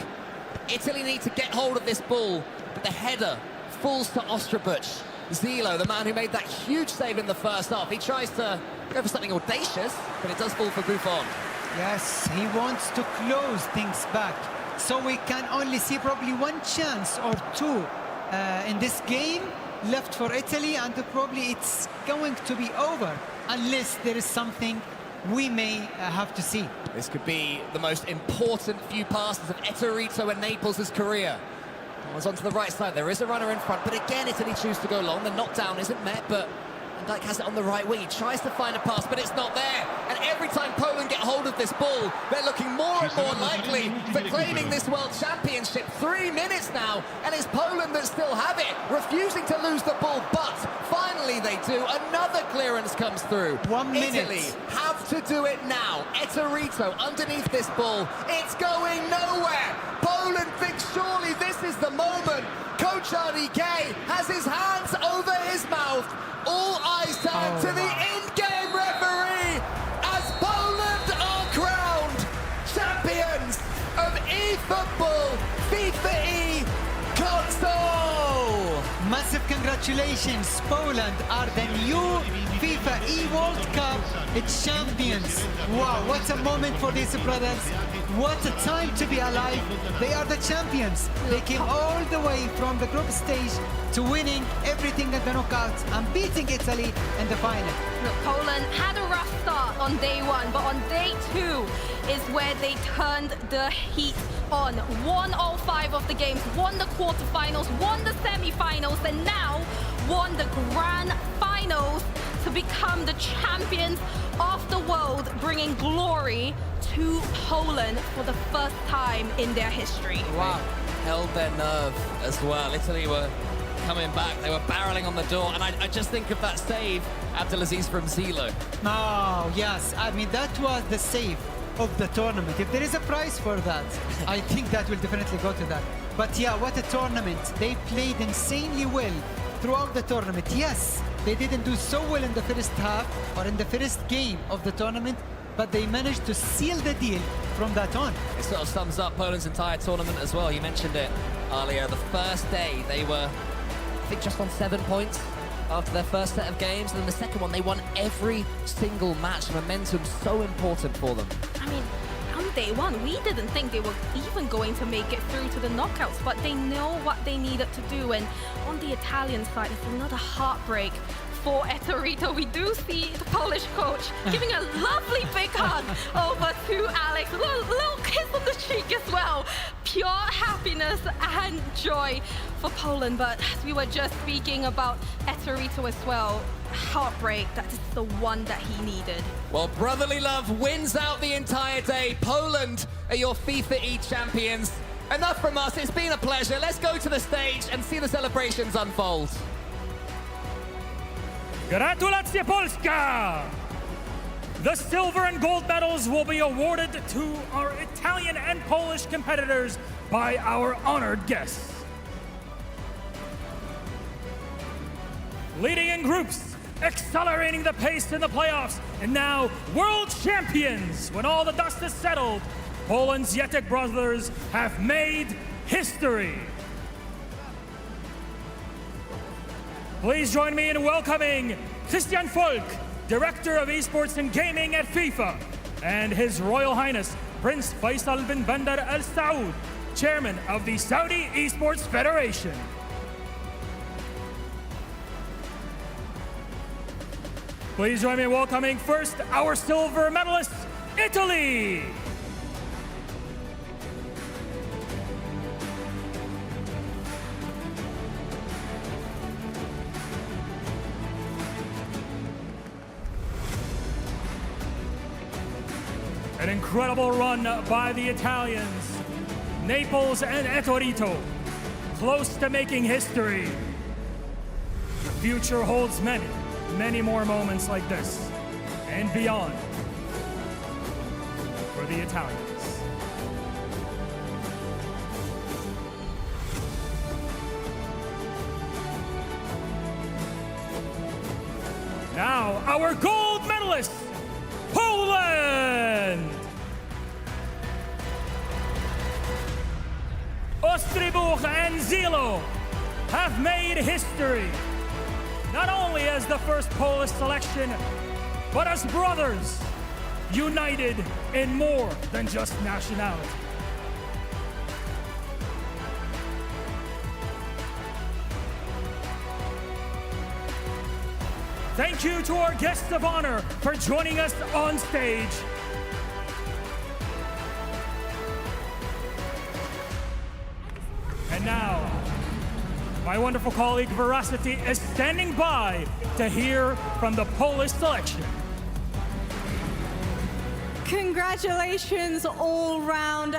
Italy need to get hold of this ball, but the header falls to Ostrabuch. Zilo, the man who made that huge save in the first half, he tries to go for something audacious, but it does fall for Buffon. Yes, he wants to close things back. So we can only see probably one chance or two in this game left for Italy, and probably it's going to be over unless there is something we may have to see. This could be the most important few passes of Etorito and Naples' career. It's onto the right side. There is a runner in front, but again, Italy choose to go long. The knockdown isn't met, but Van Dijk has it on the right wing. He tries to find a pass, but it's not there. And every time Poland get hold of this ball, they're looking more and more likely for claiming this World Championship. 3 minutes now, and it's Poland that still have it, refusing to lose the ball, but finally they do. Another clearance comes through. 1 minute. Italy have to do it now. Etorito underneath this ball. It's going nowhere. Poland thinks surely this is the moment. Coach Enrique has his hands over his mouth. All eyes turn to the in-game referee as Poland are crowned champions of eFootball FIFAe console. Massive congratulations, Poland are the new FIFAe World Cup champions. Wow, what a moment for these brothers. What a time to be alive. They are the champions. They came all the way from the group stage to winning everything at the knockout and beating Italy in the final. Look, Poland had a rough start on day one, but on day two is where they turned the heat on. Won all 5 of the games, won the quarterfinals, won the semi-finals, and now won the grand finals to become the champions of the world, bringing glory to Poland for the first time in their history. Wow. They held their nerve as well. Italy were coming back. They were barreling on the door. And I just think of that save, Abdelaziz, from Zilo. Oh, yes. I mean, that was the save of the tournament. If there is a prize for that, I think that will definitely go to that. But yeah, what a tournament. They played insanely well throughout the tournament. Yes, they didn't do so well in the first half or in the first game of the tournament, but they managed to seal the deal from that on. It sort of sums up Poland's entire tournament as well. You mentioned it earlier. The first day, they were, I think, just on 7 points after their first set of games. And then the second one, they won every single match. Momentum's so important for them. I mean, on day one, we didn't think they were even going to make it through to the knockouts, but they know what they needed to do. And on the Italian side, it's another heartbreak for Etorito. We do see the Polish coach giving a lovely big hug over to Alex. A little kiss on the cheek as well. Pure happiness and joy for Poland. But as we were just speaking about Etorito as well, heartbreak, that is the one that he needed. Well, brotherly love wins out the entire day. Poland are your FIFAe champions. Enough from us. It's been a pleasure. Let's go to the stage and see the celebrations unfold. Gratulacje Polska! The silver and gold medals will be awarded to our Italian and Polish competitors by our honored guests. Leading in groups, accelerating the pace in the playoffs, and now world champions. When all the dust is settled, Poland's Jetek brothers have made history. Please join me in welcoming Christian Volk, Director of Esports and Gaming at FIFA, and His Royal Highness Prince Faisal bin Bandar Al Saud, Chairman of the Saudi Esports Federation. Please join me in welcoming first our silver medalist, Italy. An incredible run by the Italians. Naples and Etorito, close to making history. The future holds many more moments like this and beyond for the Italians. Now, our gold medalist, Poland! Ostribuch and Zilo have made history, not only as the first Polish selection, but as brothers, united in more than just nationality. Thank you to our guests of honor for joining us on stage. And now, my wonderful colleague Veracity is standing by to hear from the Polish selection. Congratulations all round,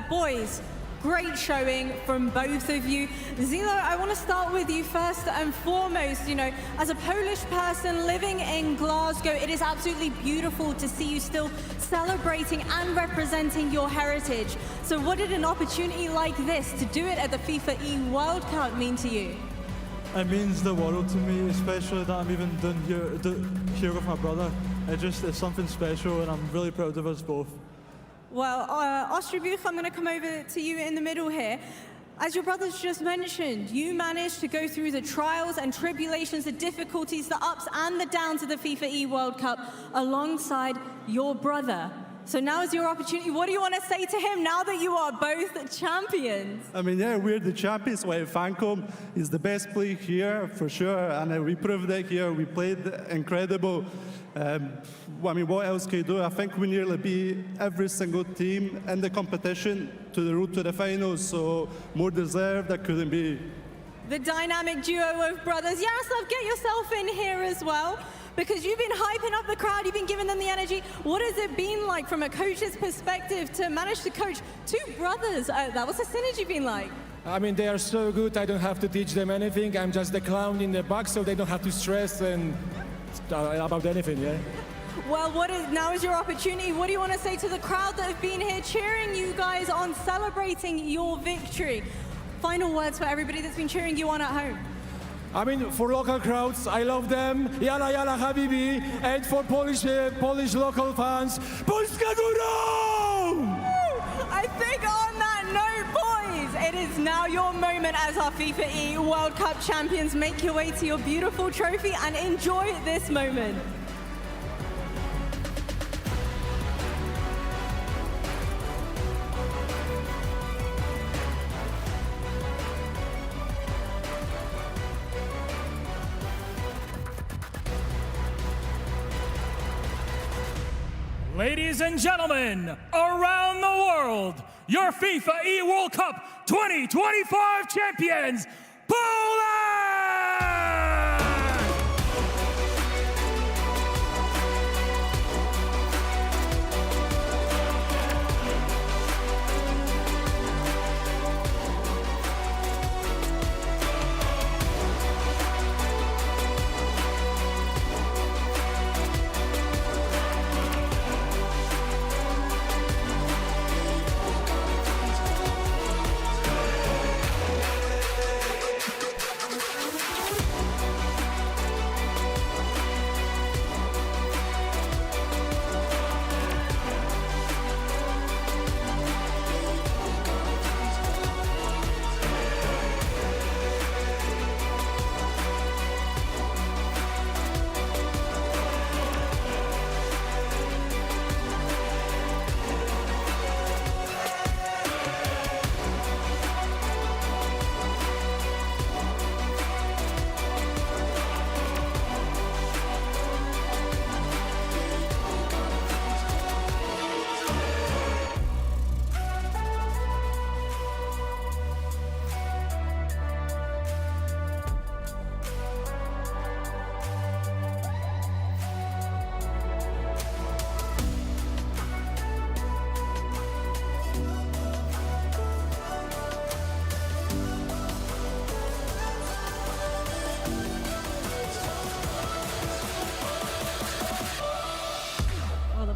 boys. Great showing from both of you. Zilo, I want to start with you first and foremost. You know, as a Polish person living in Glasgow, it is absolutely beautiful to see you still celebrating and representing your heritage. So what did an opportunity like this to do it at the FIFAe World Cup mean to you? It means the world to me, especially that I'm even doing here with my brother. It's something special, and I'm really proud of us both. Well, Ostribuch, I'm going to come over to you in the middle here. As your brothers just mentioned, you managed to go through the trials and tribulations, the difficulties, the ups and the downs of the FIFAe World Cup alongside your brother. So now is your opportunity. What do you want to say to him now that you are both champions? I mean, yeah, we're the champions. I thank him. He's the best player here, for sure. And we proved it here. We played incredible. I mean, what else can you do? I think we nearly beat every single team in the competition to the route to the finals. So more deserved, that couldn't be. The dynamic duo of brothers. Yaroslav, get yourself in here as well, because you've been hyping up the crowd, you've been giving them the energy. What has it been like from a coach's perspective to manage to coach two brothers? What's the synergy been like? I mean, they are so good, I don't have to teach them anything. I'm just the clown in the back, so they don't have to stress and about anything, yeah? Well, now is your opportunity. What do you want to say to the crowd that have been here cheering you guys on, celebrating your victory? Final words for everybody that's been cheering you on at home. I mean, for local crowds, I love them. Yala yala habibi. And for Polish local fans, Polska górą! it is now your moment as our FIFAe World Cup champions. Make your way to your beautiful trophy and enjoy this moment. Ladies and gentlemen, around the world, your FIFAe World Cup 2025 champions, Poland!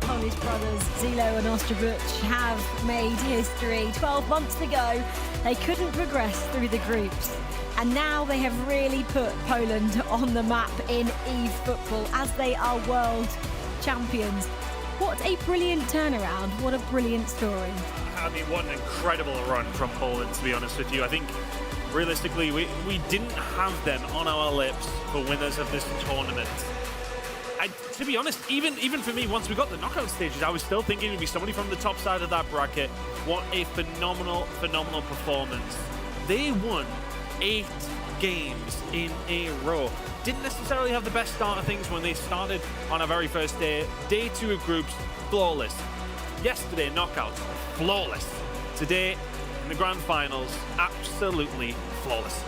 Polish brothers Zilo and Ostrobuch have made history. 12 months ago, they couldn't progress through the groups. And now they have really put Poland on the map in eFootball as they are world champions. What a brilliant turnaround. What a brilliant story. I mean, what an incredible run from Poland, to be honest with you. I think, realistically, we didn't have them on our lips for winners of this tournament. To be honest, even for me, once we got the knockout stages, I was still thinking it would be somebody from the top side of that bracket. What a phenomenal performance. They won 8 games in a row. Didn't necessarily have the best start of things when they started on our very first day. Day 2 of groups, flawless. Yesterday, knockouts, flawless. Today, in the grand finals, absolutely flawless.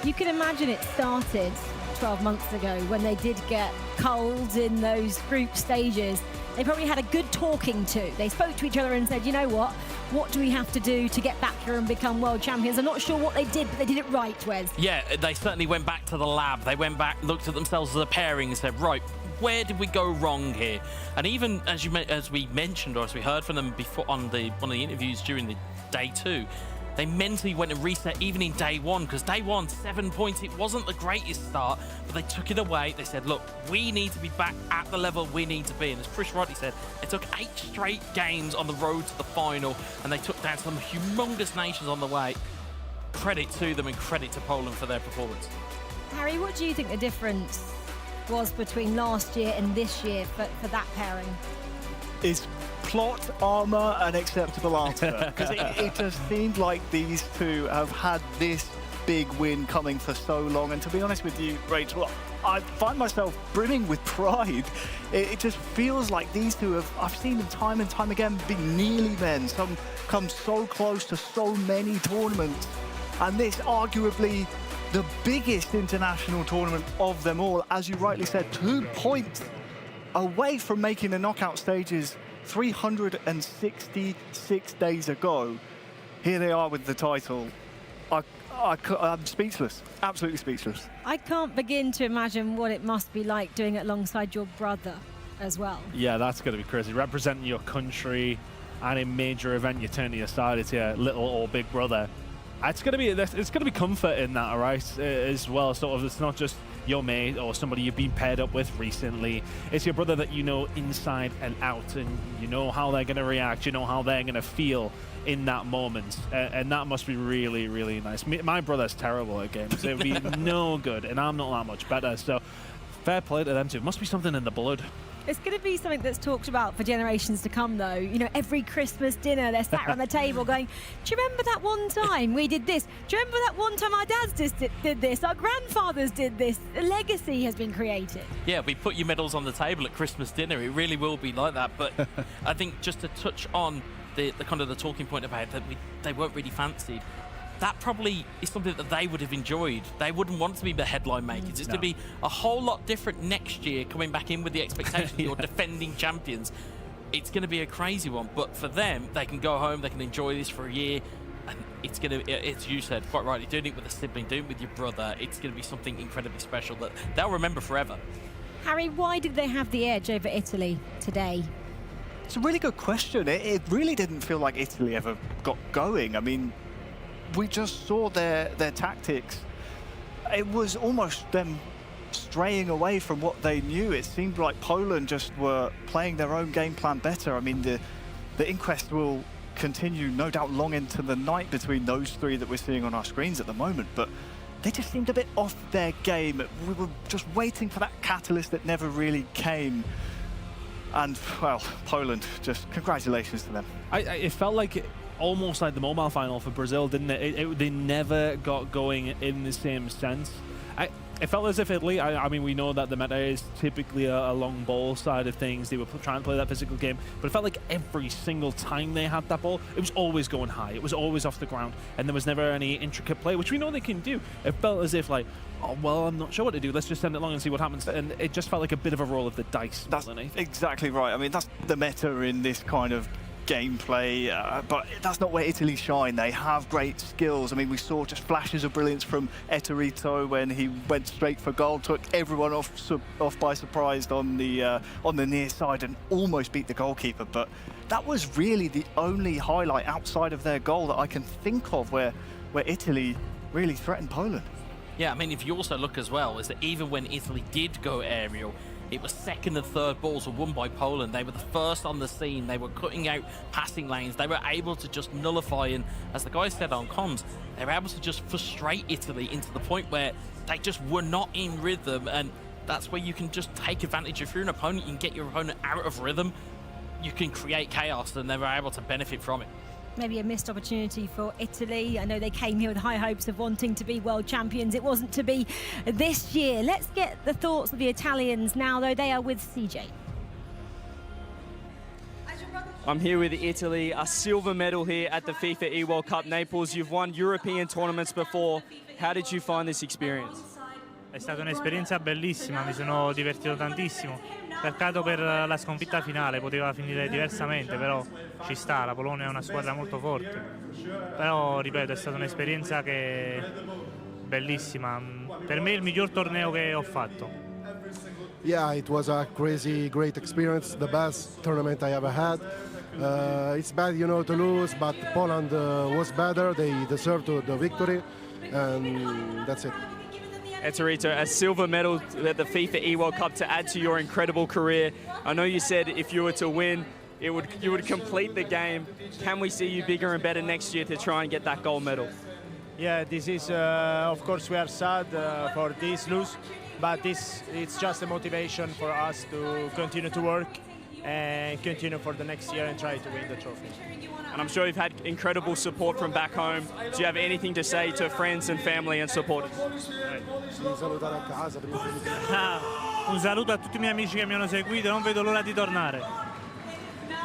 You can imagine it started 12 months ago when they did get cold in those group stages. They probably had a good talking to. They spoke to each other and said, you know what do we have to do to get back here and become world champions? I'm not sure what they did, but they did it right, Wes. Yeah, they certainly went back to the lab. They went back, looked at themselves as a pairing and said, right, where did we go wrong here? And even as we mentioned, or as we heard from them before on one of the interviews during the day 2, they mentally went and reset even in day 1, because day 1, 7 points, it wasn't the greatest start, but they took it away. They said, look, we need to be back at the level we need to be. And as Chris rightly said, it took 8 straight games on the road to the final, and they took down some humongous nations on the way. Credit to them and credit to Poland for their performance. Harry, what do you think the difference was between last year and this year for that pairing? Is plot, armour, an acceptable answer? Because it has seemed like these two have had this big win coming for so long. And to be honest with you, Rachel, I find myself brimming with pride. It just feels like these two I've seen them time and time again be nearly men. Some come so close to so many tournaments. And this arguably the biggest international tournament of them all. As you rightly said, 2 points away from making the knockout stages 366 days ago. Here they are with the title. I'm speechless, absolutely speechless. I can't begin to imagine what it must be like doing it alongside your brother as well. Yeah, that's going to be crazy. Representing your country and a major event, you turn to your side, it's your little or big brother. It's going to be comfort in that, all right, as well. Sort of, it's not just your mate or somebody you've been paired up with recently. It's your brother that you know inside and out, and you know how they're going to react, you know how they're going to feel in that moment, and that must be really, really nice. My brother's terrible at games. It would be no good, and I'm not that much better, so fair play to them too. Must be something in the blood. It's going to be something that's talked about for generations to come, though. You know, every Christmas dinner, they're sat around the table going, do you remember that one time we did this? Do you remember that one time our dads did this? Our grandfathers did this? A legacy has been created. Yeah, we put your medals on the table at Christmas dinner. It really will be like that. But I think just to touch on the kind of the talking point about that they weren't really fancied, that probably is something that they would have enjoyed. They wouldn't want to be the headline makers. It's going to be a whole lot different next year, coming back in with the expectation that you're defending champions. It's going to be a crazy one, but for them, they can go home, they can enjoy this for a year, and it's going to, as you said, quite rightly, doing it with a sibling, doing it with your brother, it's going to be something incredibly special that they'll remember forever. Harry, why did they have the edge over Italy today? It's a really good question. It really didn't feel like Italy ever got going. I mean, we just saw their tactics. It was almost them straying away from what they knew. It seemed like Poland just were playing their own game plan better. I mean, the inquest will continue, no doubt, long into the night between those three that we're seeing on our screens at the moment, but they just seemed a bit off their game. We were just waiting for that catalyst that never really came. And, well, Poland, just congratulations to them. It felt like almost like the mobile final for Brazil, didn't it? They never got going in the same sense. It felt as if Italy, I mean, we know that the meta is typically a long ball side of things. They were trying to play that physical game, but it felt like every single time they had that ball, it was always going high. It was always off the ground, and there was never any intricate play, which we know they can do. It felt as if like, oh, well, I'm not sure what to do. Let's just send it long and see what happens. And it just felt like a bit of a roll of the dice. That's exactly right. I mean, that's the meta in this kind of gameplay, but that's not where Italy shine. They have great skills. I mean, we saw just flashes of brilliance from Eterito when he went straight for goal, took everyone off by surprise on the near side and almost beat the goalkeeper. But that was really the only highlight outside of their goal that I can think of where Italy really threatened Poland. Yeah, I mean, if you also look as well, is that even when Italy did go aerial, it was second and third balls were won by Poland. They were the first on the scene. They were cutting out passing lanes. They were able to just nullify, and as the guys said on comms, they were able to just frustrate Italy into the point where they just were not in rhythm, and that's where you can just take advantage. If you're an opponent, you can get your opponent out of rhythm. You can create chaos, and they were able to benefit from it. Maybe a missed opportunity for Italy. I know they came here with high hopes of wanting to be world champions. It wasn't to be this year. Let's get the thoughts of the Italians now, though. They are with CJ. I'm here with Italy, a silver medal here at the FIFAe World Cup Naples. You've won European tournaments before. How did you find this experience? È stata un'esperienza bellissima, mi sono divertito tantissimo. Peccato per la sconfitta finale, poteva finire diversamente, però ci sta, la Polonia è una squadra molto forte. Però, ripeto, è stata un'esperienza che bellissima. Per me è il miglior torneo che ho fatto. Yeah, it was a crazy, great experience, the best tournament I ever had. It's bad, you know, to lose, but Poland was better. They deserved the victory, and that's it. Eterito, a silver medal at the FIFAe World Cup to add to your incredible career. I know you said if you were to win, you would complete the game. Can we see you bigger and better next year to try and get that gold medal? Yeah, this is, of course, we are sad for this lose, but it's just a motivation for us to continue to work and continue for the next year and try to win the trophy. And I'm sure you've had incredible support from back home. Do you have anything to say to friends and family and supporters? Un saluto a tutti i miei amici che mi hanno seguito, non vedo l'ora di tornare.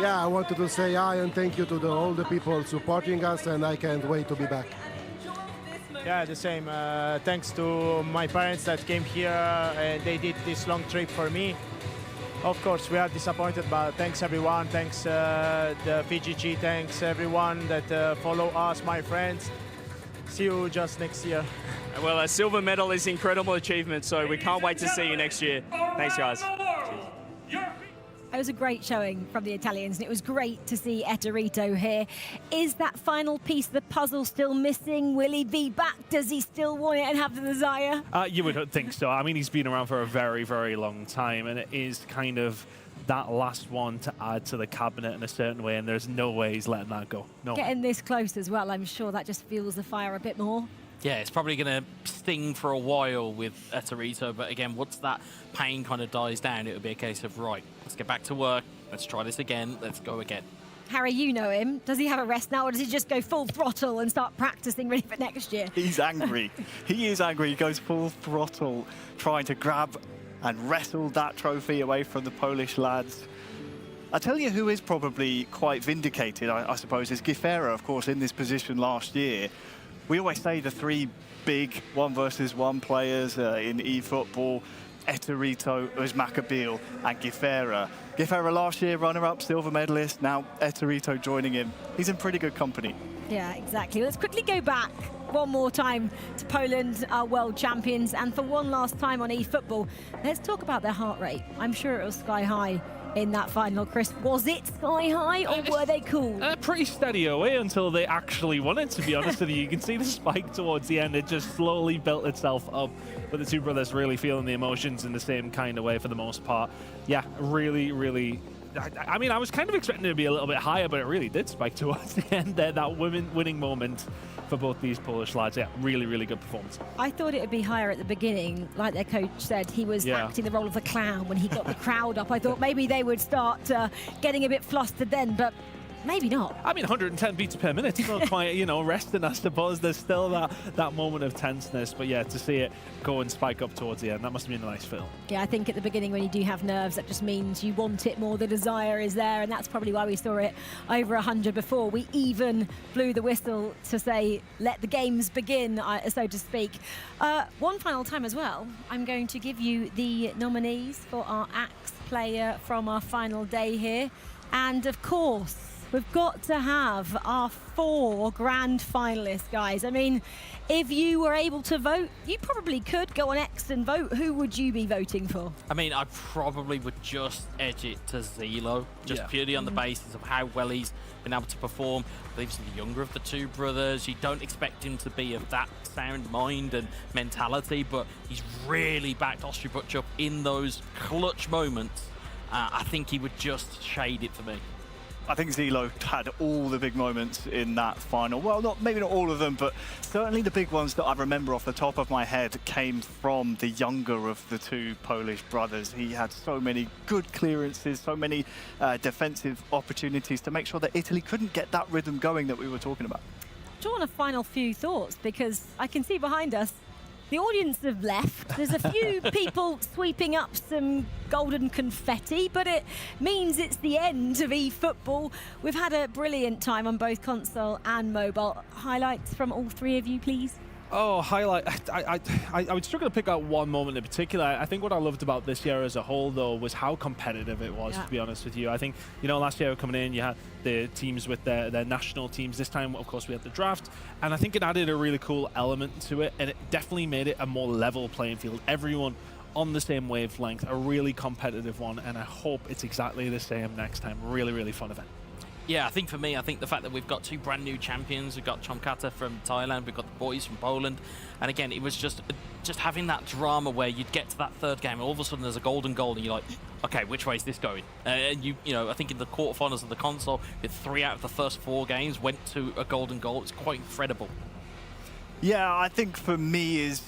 Yeah, I wanted to say hi and thank you to all the people supporting us, and I can't wait to be back. Yeah, the same. Thanks to my parents that came here and they did this long trip for me. Of course, we are disappointed, but thanks everyone. Thanks the VGG. Thanks everyone that follow us, my friends. See you just next year. Well, a silver medal is an incredible achievement, so we can't wait to see you next year. Thanks, guys. It was a great showing from the Italians, and it was great to see Eterito here. Is that final piece of the puzzle still missing? Will he be back? Does he still want it and have the desire? You would think so. I mean, he's been around for a very, very long time, and it is kind of that last one to add to the cabinet in a certain way, and there's no way he's letting that go. No. Getting this close as well, I'm sure that just fuels the fire a bit more. Yeah, it's probably going to sting for a while with Eterito, but again, once that pain kind of dies down, it would be a case of, right, let's get back to work, let's try this again, let's go again. Harry, you know him. Does he have a rest now, or does he just go full throttle and start practicing ready for next year? He's angry. He is angry. He goes full throttle, trying to grab and wrestle that trophy away from the Polish lads. I tell you who is probably quite vindicated, I suppose, is Gifera, of course, in this position last year. We always say the three big 1-versus-1 players in eFootball, Eterito, Uzmakabil and Gifera. Gifera last year, runner-up, silver medalist. Now Eterito joining him. He's in pretty good company. Yeah, exactly. Let's quickly go back one more time to Poland, our world champions. And for one last time on eFootball, let's talk about their heart rate. I'm sure it was sky high in that final, Chris. Was it sky high, or were they cool? Pretty steady away until they actually won it, to be honest with you. You can see the spike towards the end. It just slowly built itself up, but the two brothers really feeling the emotions in the same kind of way for the most part. Yeah, really, really... I mean, I was kind of expecting it to be a little bit higher, but it really did spike towards the end there. That winning moment for both these Polish lads. Yeah, really, really good performance. I thought it would be higher at the beginning. Like their coach said, he was acting the role of the clown when he got the crowd up. I thought maybe they would start getting a bit flustered then, but maybe not. I mean, 110 beats per minute. It's not quite, you know, resting, I suppose. There's still that moment of tenseness. But yeah, to see it go and spike up towards the end, that must have been a nice feel. Yeah, I think at the beginning when you do have nerves, that just means you want it more. The desire is there, and that's probably why we saw it over 100 before. We even blew the whistle to say, let the games begin, so to speak. One final time as well, I'm going to give you the nominees for our Axe player from our final day here. And of course, we've got to have our 4 grand finalists, guys. I mean, if you were able to vote, you probably could go on X and vote. Who would you be voting for? I mean, I probably would just edge it to Zilo, just purely on the basis of how well he's been able to perform. I believe he's the younger of the two brothers. You don't expect him to be of that sound mind and mentality, but he's really backed Ostrobutch up in those clutch moments. I think he would just shade it for me. I think Zilo had all the big moments in that final. Well, maybe not all of them, but certainly the big ones that I remember off the top of my head came from the younger of the two Polish brothers. He had so many good clearances, so many defensive opportunities to make sure that Italy couldn't get that rhythm going that we were talking about. Drawn a final few thoughts, because I can see behind us the audience have left. There's a few people sweeping up some golden confetti, but it means it's the end of eFootball. We've had a brilliant time on both console and mobile. Highlights from all three of you, please. Oh, highlight. I would struggle to pick out one moment in particular. I think what I loved about this year as a whole, though, was how competitive it was, to be honest with you. I think, you know, last year coming in, you had the teams with their national teams. This time, of course, we had the draft. And I think it added a really cool element to it. And it definitely made it a more level playing field. Everyone on the same wavelength, a really competitive one. And I hope it's exactly the same next time. Really, really fun event. Yeah, I think for me, I think the fact that we've got 2 brand new champions, we've got Chomkata from Thailand, we've got the boys from Poland, and again, it was just having that drama where you'd get to that third game, and all of a sudden there's a golden goal, and you're like, okay, which way is this going? And you know, I think in the quarterfinals of the console, 3 out of the first 4 games went to a golden goal. It's quite incredible. Yeah, I think for me is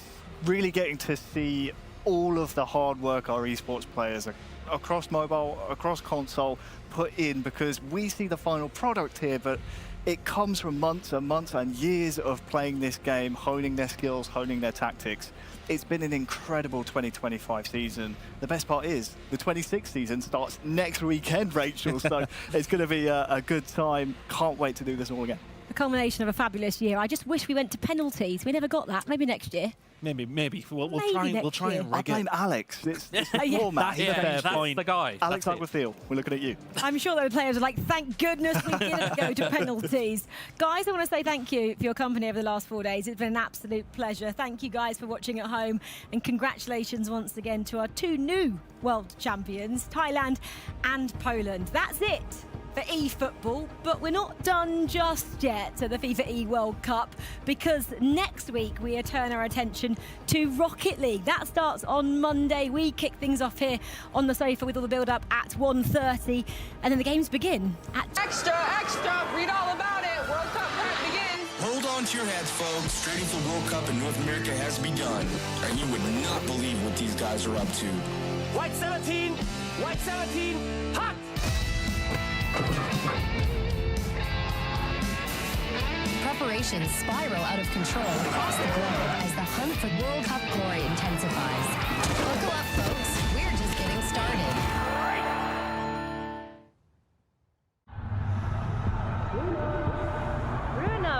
really getting to see all of the hard work our esports players across mobile, across console, put in, because we see the final product here, but it comes from months and months and years of playing this game, honing their skills, honing their tactics. It's been an incredible 2025 season. The best part is the 26th season starts next weekend, Rachel, so it's going to be a good time. Can't wait to do this all again. the culmination of a fabulous year. I just wish we went to penalties. We never got that. Maybe next year. Maybe. We'll Maybe try next year. and I rig it. blame Alex. It's the Yeah. format. That's the guy. Alex That's it. Aguafield, we're looking at you. I'm sure those players are like, thank goodness we didn't go to penalties. Guys, I want to say thank you for your company over the last 4 days. It's been an absolute pleasure. Thank you guys for watching at home, and congratulations once again to our 2 new world champions, Thailand and Poland. That's it for eFootball, but we're not done just yet to the FIFAe World Cup, because next week we turn our attention to Rocket League. That starts on Monday. We kick things off here on the sofa with all the build-up at 1:30, and then the games begin at... Extra! Read all about it. World Cup prep begins. Hold on to your hats, folks. Training for World Cup in North America has begun, and you would not believe what these guys are up to. White 17, hot! Preparations spiral out of control across the globe as the hunt for World Cup glory intensifies. Buckle up, folks. We're just getting started. Bruno!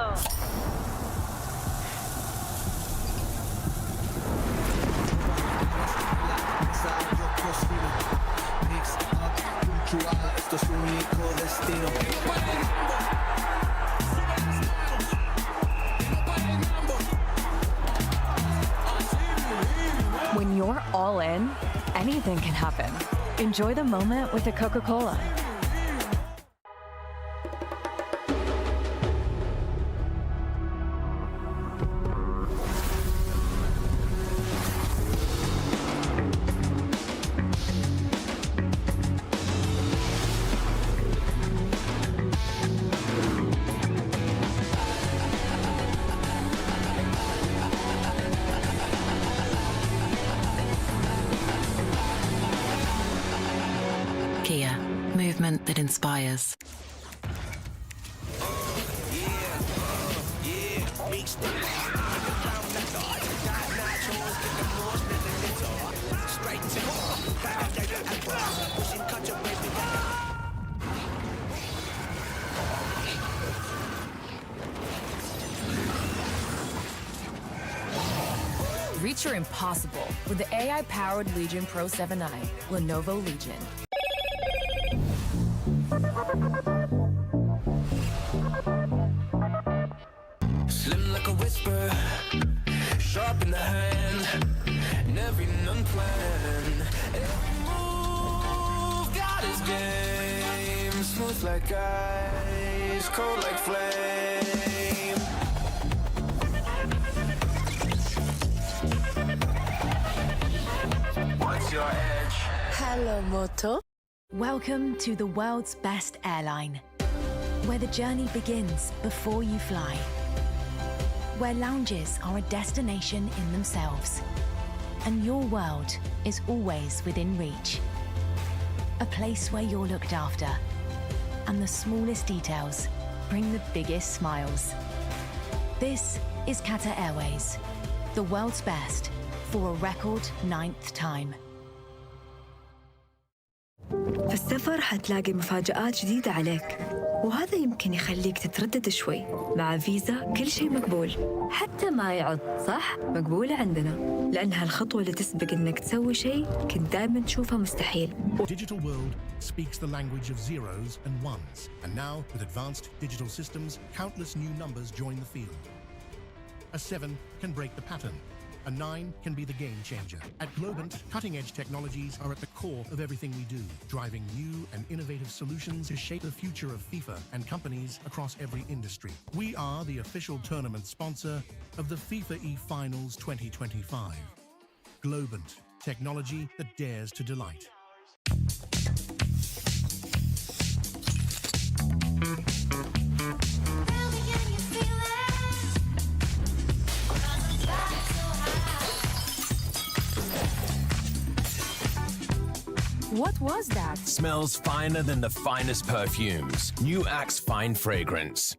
When you're all in, anything can happen. Enjoy the moment with a Coca-Cola. Kia, movement that inspires. Reach your impossible with the AI-powered Legion Pro 7i, Lenovo Legion. Slim like a whisper, sharp in the hand, never unplanned. Every move got his game, smooth like ice, cold like flame. What's your edge? Hello, Moto. Welcome to the world's best airline, where the journey begins before you fly, where lounges are a destination in themselves, and your world is always within reach. A place where you're looked after, and the smallest details bring the biggest smiles. This is Qatar Airways, the world's best for a record 9th time. في السفر حتلاقي مفاجآت جديدة عليك، وهذا يمكن يخليك تتردد شوي. مع فيزا كل شيء مقبول، حتى ما يعض، صح؟ مقبولة عندنا، لأن هالخطوة اللي تسبق إنك تسوي شيء كنت دائما تشوفها مستحيل. Digital world speaks the language of zeros and ones, and now with advanced digital systems, countless new numbers join the field. A 7 can break the pattern. A 9 can be the game changer. At Globant, cutting-edge technologies are at the core of everything we do, driving new and innovative solutions to shape the future of FIFA and companies across every industry. We are the official tournament sponsor of the FIFAe Finals 2025. Globant, technology that dares to delight. What was that? Smells finer than the finest perfumes. New Axe Fine Fragrance.